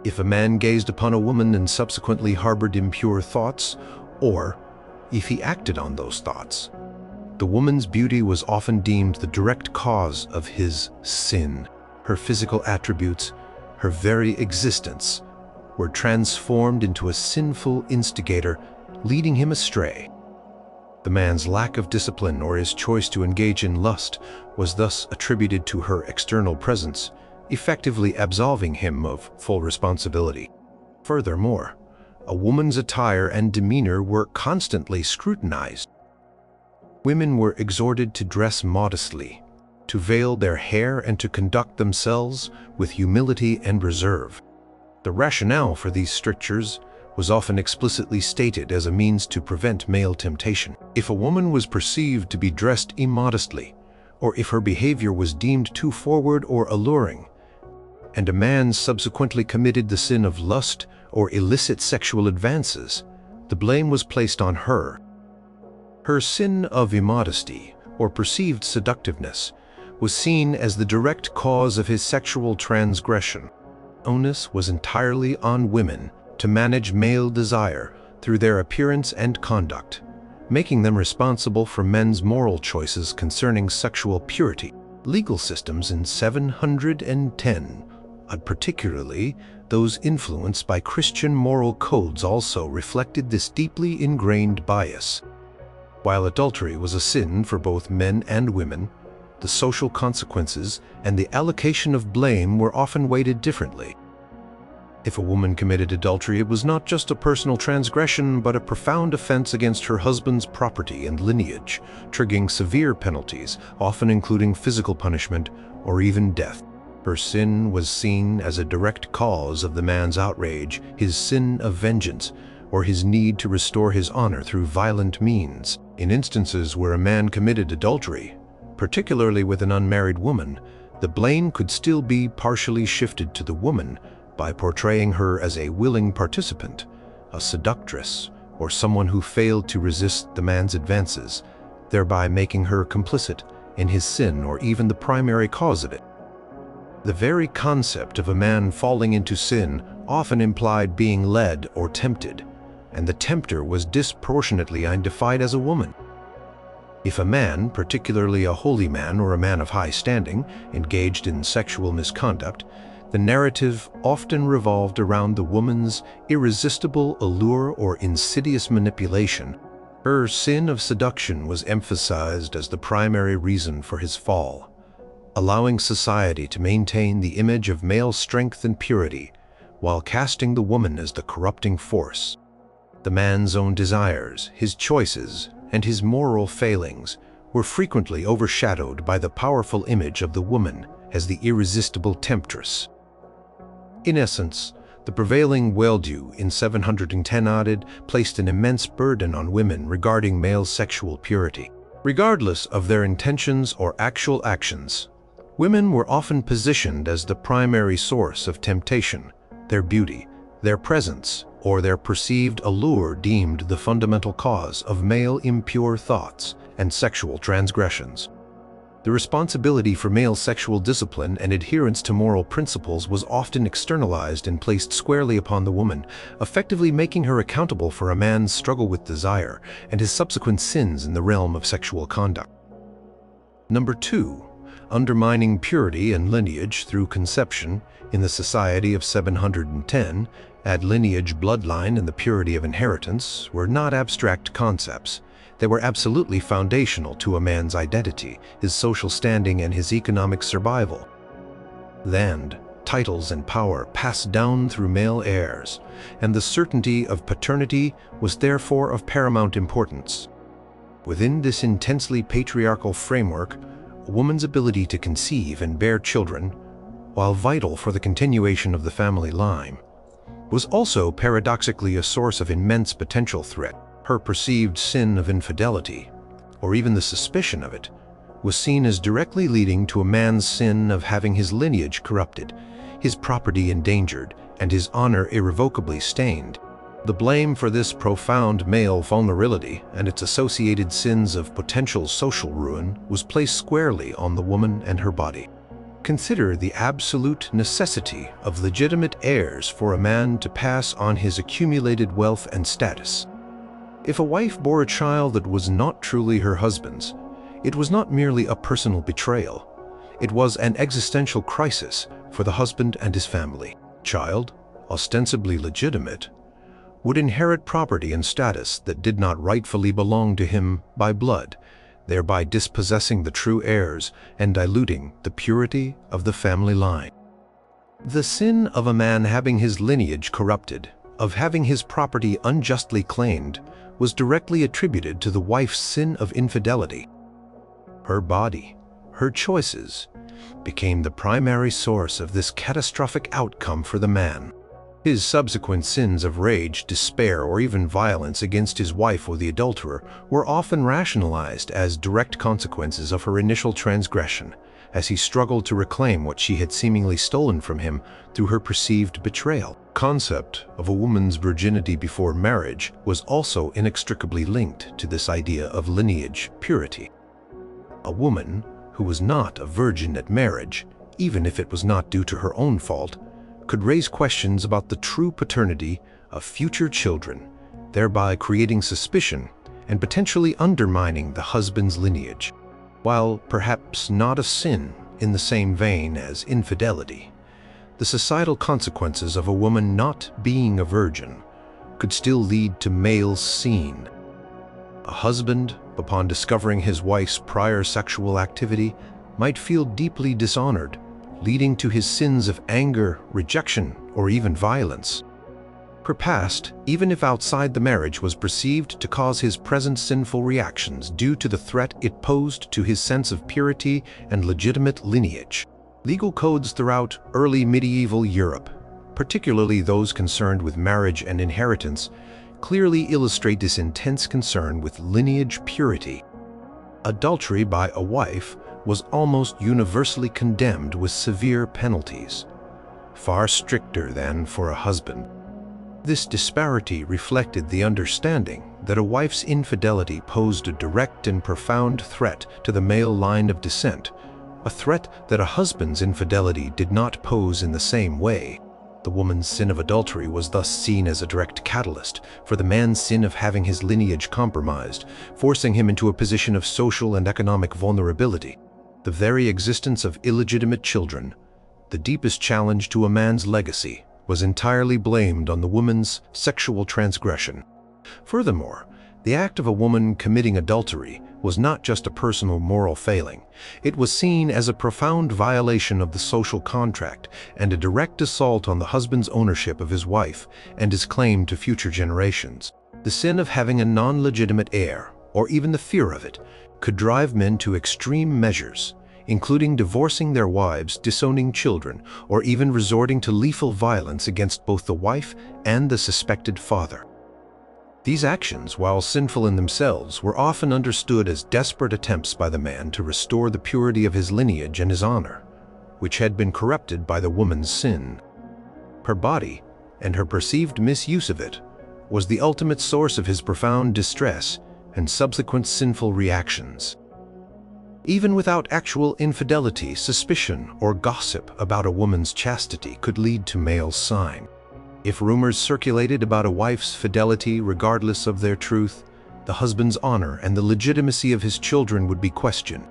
If a man gazed upon a woman and subsequently harbored impure thoughts, or if he acted on those thoughts, the woman's beauty was often deemed the direct cause of his sin. Her physical attributes, her very existence, were transformed into a sinful instigator, leading him astray. The man's lack of discipline or his choice to engage in lust was thus attributed to her external presence, effectively absolving him of full responsibility. Furthermore, a woman's attire and demeanor were constantly scrutinized. Women were exhorted to dress modestly, to veil their hair, and to conduct themselves with humility and reserve. The rationale for these strictures was often explicitly stated as a means to prevent male temptation. If a woman was perceived to be dressed immodestly, or if her behavior was deemed too forward or alluring, and a man subsequently committed the sin of lust or illicit sexual advances, the blame was placed on her. Her sin of immodesty, or perceived seductiveness, was seen as the direct cause of his sexual transgression. Onus was entirely on women to manage male desire through their appearance and conduct, making them responsible for men's moral choices concerning sexual purity. Legal systems in 710, and particularly those influenced by Christian moral codes, also reflected this deeply ingrained bias. While adultery was a sin for both men and women, the social consequences and the allocation of blame were often weighted differently. If a woman committed adultery, it was not just a personal transgression, but a profound offense against her husband's property and lineage, triggering severe penalties, often including physical punishment or even death. Her sin was seen as a direct cause of the man's outrage, his sin of vengeance, or his need to restore his honor through violent means. In instances where a man committed adultery, particularly with an unmarried woman, the blame could still be partially shifted to the woman by portraying her as a willing participant, a seductress, or someone who failed to resist the man's advances, thereby making her complicit in his sin or even the primary cause of it. The very concept of a man falling into sin often implied being led or tempted, and the tempter was disproportionately identified as a woman. If a man, particularly a holy man or a man of high standing, engaged in sexual misconduct, The narrative often revolved around the woman's irresistible allure or insidious manipulation. Her sin of seduction was emphasized as the primary reason for his fall, allowing society to maintain the image of male strength and purity, while casting the woman as the corrupting force. The man's own desires, his choices, and his moral failings were frequently overshadowed by the powerful image of the woman as the irresistible temptress. In essence, the prevailing worldview in 710 AD placed an immense burden on women regarding male sexual purity. Regardless of their intentions or actual actions, women were often positioned as the primary source of temptation, their beauty, their presence, or their perceived allure deemed the fundamental cause of male impure thoughts and sexual transgressions. The responsibility for male sexual discipline and adherence to moral principles was often externalized and placed squarely upon the woman, effectively making her accountable for a man's struggle with desire and his subsequent sins in the realm of sexual conduct. Number 2. Undermining purity and lineage through conception. In the society of 710, lineage, bloodline, and the purity of inheritance were not abstract concepts. They were absolutely foundational to a man's identity, his social standing, and his economic survival. Land, titles, and power passed down through male heirs, and the certainty of paternity was therefore of paramount importance. Within this intensely patriarchal framework, a woman's ability to conceive and bear children, while vital for the continuation of the family line, was also paradoxically a source of immense potential threat. Her perceived sin of infidelity, or even the suspicion of it, was seen as directly leading to a man's sin of having his lineage corrupted, his property endangered, and his honor irrevocably stained. The blame for this profound male vulnerability and its associated sins of potential social ruin was placed squarely on the woman and her body. Consider the absolute necessity of legitimate heirs for a man to pass on his accumulated wealth and status. If a wife bore a child that was not truly her husband's, it was not merely a personal betrayal. It was an existential crisis for the husband and his family. Child, ostensibly legitimate, would inherit property and status that did not rightfully belong to him by blood, thereby dispossessing the true heirs and diluting the purity of the family line. The sin of a man having his lineage corrupted, of having his property unjustly claimed, was directly attributed to the wife's sin of infidelity. Her body, her choices, became the primary source of this catastrophic outcome for the man. His subsequent sins of rage, despair, or even violence against his wife or the adulterer were often rationalized as direct consequences of her initial transgression, as he struggled to reclaim what she had seemingly stolen from him through her perceived betrayal. The concept of a woman's virginity before marriage was also inextricably linked to this idea of lineage purity. A woman who was not a virgin at marriage, even if it was not due to her own fault, could raise questions about the true paternity of future children, thereby creating suspicion and potentially undermining the husband's lineage. While perhaps not a sin in the same vein as infidelity, the societal consequences of a woman not being a virgin could still lead to male sin. A husband, upon discovering his wife's prior sexual activity, might feel deeply dishonored, leading to his sins of anger, rejection, or even violence. Her past, even if outside the marriage, was perceived to cause his present sinful reactions due to the threat it posed to his sense of purity and legitimate lineage. Legal codes throughout early medieval Europe, particularly those concerned with marriage and inheritance, clearly illustrate this intense concern with lineage purity. Adultery by a wife was almost universally condemned with severe penalties, far stricter than for a husband. This disparity reflected the understanding that a wife's infidelity posed a direct and profound threat to the male line of descent, a threat that a husband's infidelity did not pose in the same way. The woman's sin of adultery was thus seen as a direct catalyst for the man's sin of having his lineage compromised, forcing him into a position of social and economic vulnerability. The very existence of illegitimate children, the deepest challenge to a man's legacy was entirely blamed on the woman's sexual transgression. Furthermore, the act of a woman committing adultery was not just a personal moral failing. It was seen as a profound violation of the social contract and a direct assault on the husband's ownership of his wife and his claim to future generations. The sin of having a non-legitimate heir, or even the fear of it, could drive men to extreme measures, including divorcing their wives, disowning children, or even resorting to lethal violence against both the wife and the suspected father. These actions, while sinful in themselves, were often understood as desperate attempts by the man to restore the purity of his lineage and his honor, which had been corrupted by the woman's sin. Her body, and her perceived misuse of it, was the ultimate source of his profound distress and subsequent sinful reactions. Even without actual infidelity, suspicion or gossip about a woman's chastity could lead to male sign. If rumors circulated about a wife's fidelity regardless of their truth, the husband's honor and the legitimacy of his children would be questioned.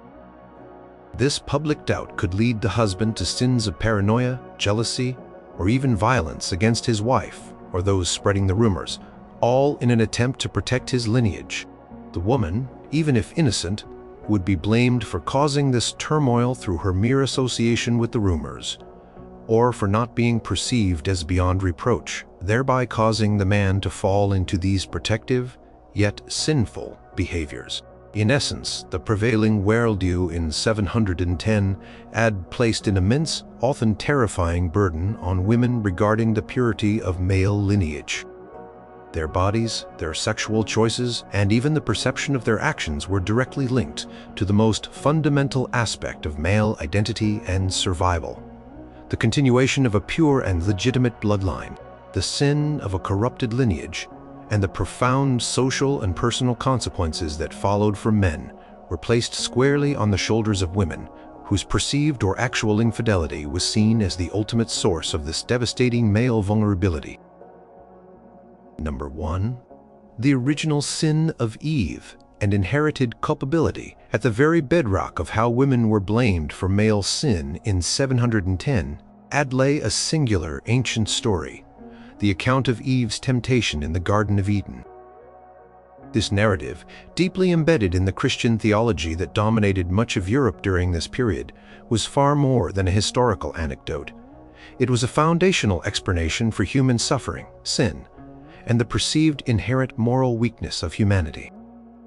This public doubt could lead the husband to sins of paranoia, jealousy, or even violence against his wife or those spreading the rumors, all in an attempt to protect his lineage. The woman, even if innocent, would be blamed for causing this turmoil through her mere association with the rumors, or for not being perceived as beyond reproach, thereby causing the man to fall into these protective, yet sinful, behaviors. In essence, the prevailing worldview in 710 AD placed an immense, often terrifying burden on women regarding the purity of male lineage. Their bodies, their sexual choices, and even the perception of their actions were directly linked to the most fundamental aspect of male identity and survival: the continuation of a pure and legitimate bloodline, the sin of a corrupted lineage, and the profound social and personal consequences that followed for men were placed squarely on the shoulders of women, whose perceived or actual infidelity was seen as the ultimate source of this devastating male vulnerability. Number 1. The original sin of Eve and inherited culpability. At the very bedrock of how women were blamed for male sin in 710 AD lay a singular ancient story, the account of Eve's temptation in the Garden of Eden. This narrative, deeply embedded in the Christian theology that dominated much of Europe during this period, was far more than a historical anecdote. It was a foundational explanation for human suffering, sin, and the perceived inherent moral weakness of humanity.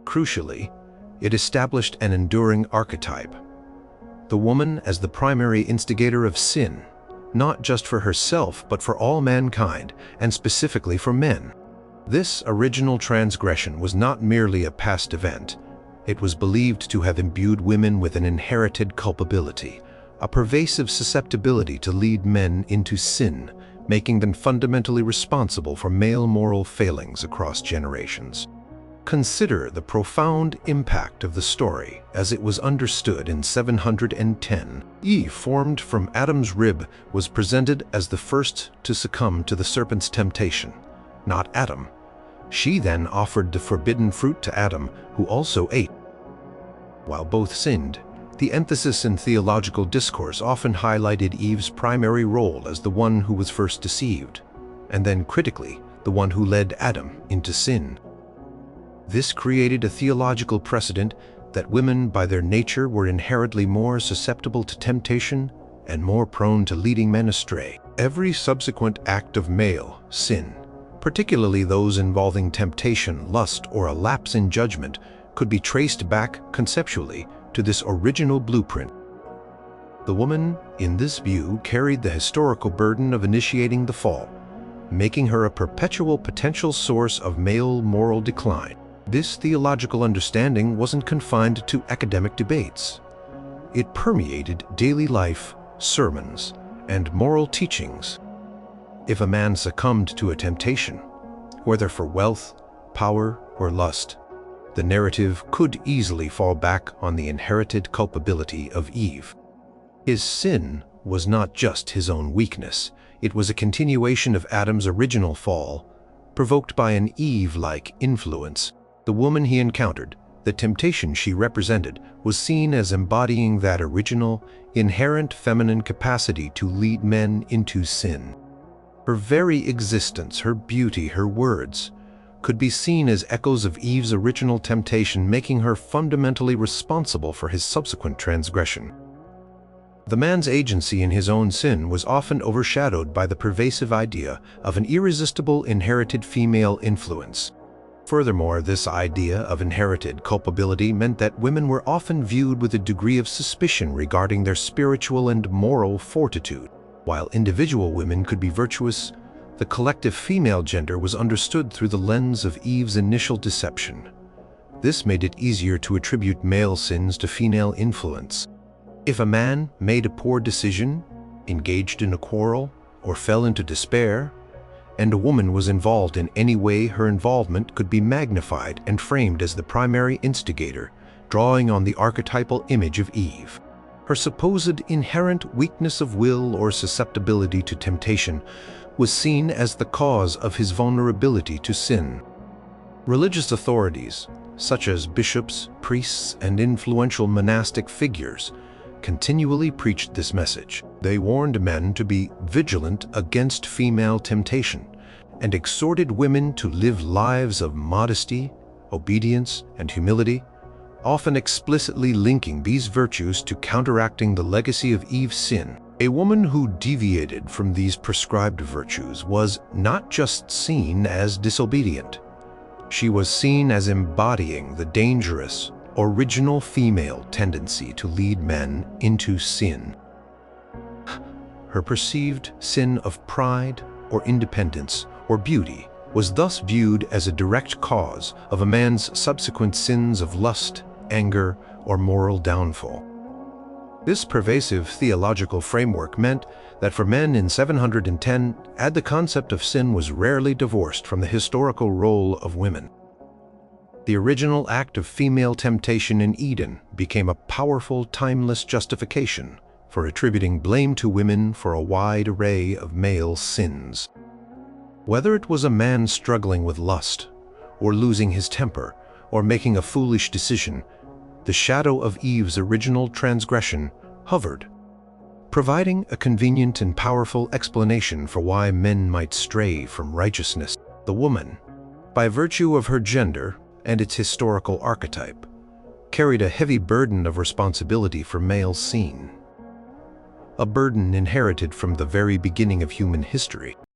Crucially, it established an enduring archetype: the woman as the primary instigator of sin, not just for herself but for all mankind, and specifically for men. This original transgression was not merely a past event. It was believed to have imbued women with an inherited culpability, a pervasive susceptibility to lead men into sin, making them fundamentally responsible for male moral failings across generations. Consider the profound impact of the story as it was understood in 710. Eve, formed from Adam's rib, was presented as the first to succumb to the serpent's temptation, not Adam. She then offered the forbidden fruit to Adam, who also ate. While both sinned, the emphasis in theological discourse often highlighted Eve's primary role as the one who was first deceived, and then critically, the one who led Adam into sin. This created a theological precedent that women by their nature were inherently more susceptible to temptation and more prone to leading men astray. Every subsequent act of male sin, particularly those involving temptation, lust, or a lapse in judgment, could be traced back conceptually to this original blueprint. The woman, in this view, carried the historical burden of initiating the fall, making her a perpetual potential source of male moral decline. This theological understanding wasn't confined to academic debates. It permeated daily life, sermons, and moral teachings. If a man succumbed to a temptation, whether for wealth, power, or lust, the narrative could easily fall back on the inherited culpability of Eve. His sin was not just his own weakness, it was a continuation of Adam's original fall, provoked by an Eve-like influence. The woman he encountered, The temptation she represented was seen as embodying that original, inherent feminine capacity to lead men into sin. Her very existence, her beauty, her words, could be seen as echoes of Eve's original temptation, making her fundamentally responsible for his subsequent transgression. The man's agency in his own sin was often overshadowed by the pervasive idea of an irresistible inherited female influence. Furthermore, this idea of inherited culpability meant that women were often viewed with a degree of suspicion regarding their spiritual and moral fortitude. While individual women could be virtuous, the collective female gender was understood through the lens of Eve's initial deception. This made it easier to attribute male sins to female influence. If a man made a poor decision, engaged in a quarrel, or fell into despair, and a woman was involved in any way, her involvement could be magnified and framed as the primary instigator, drawing on the archetypal image of Eve. Her supposed inherent weakness of will or susceptibility to temptation was seen as the cause of his vulnerability to sin. Religious authorities, such as bishops, priests, and influential monastic figures, continually preached this message. They warned men to be vigilant against female temptation and exhorted women to live lives of modesty, obedience, and humility, often explicitly linking these virtues to counteracting the legacy of Eve's sin. A woman who deviated from these prescribed virtues was not just seen as disobedient. She was seen as embodying the dangerous, original female tendency to lead men into sin. Her perceived sin of pride or independence or beauty was thus viewed as a direct cause of a man's subsequent sins of lust, anger, or moral downfall. This pervasive theological framework meant that for men in 710 AD, the concept of sin was rarely divorced from the historical role of women. The original act of female temptation in Eden became a powerful, timeless justification for attributing blame to women for a wide array of male sins. Whether it was a man struggling with lust, or losing his temper, or making a foolish decision, the shadow of Eve's original transgression hovered, providing a convenient and powerful explanation for why men might stray from righteousness. The woman, by virtue of her gender and its historical archetype, carried a heavy burden of responsibility for male sin, a burden inherited from the very beginning of human history.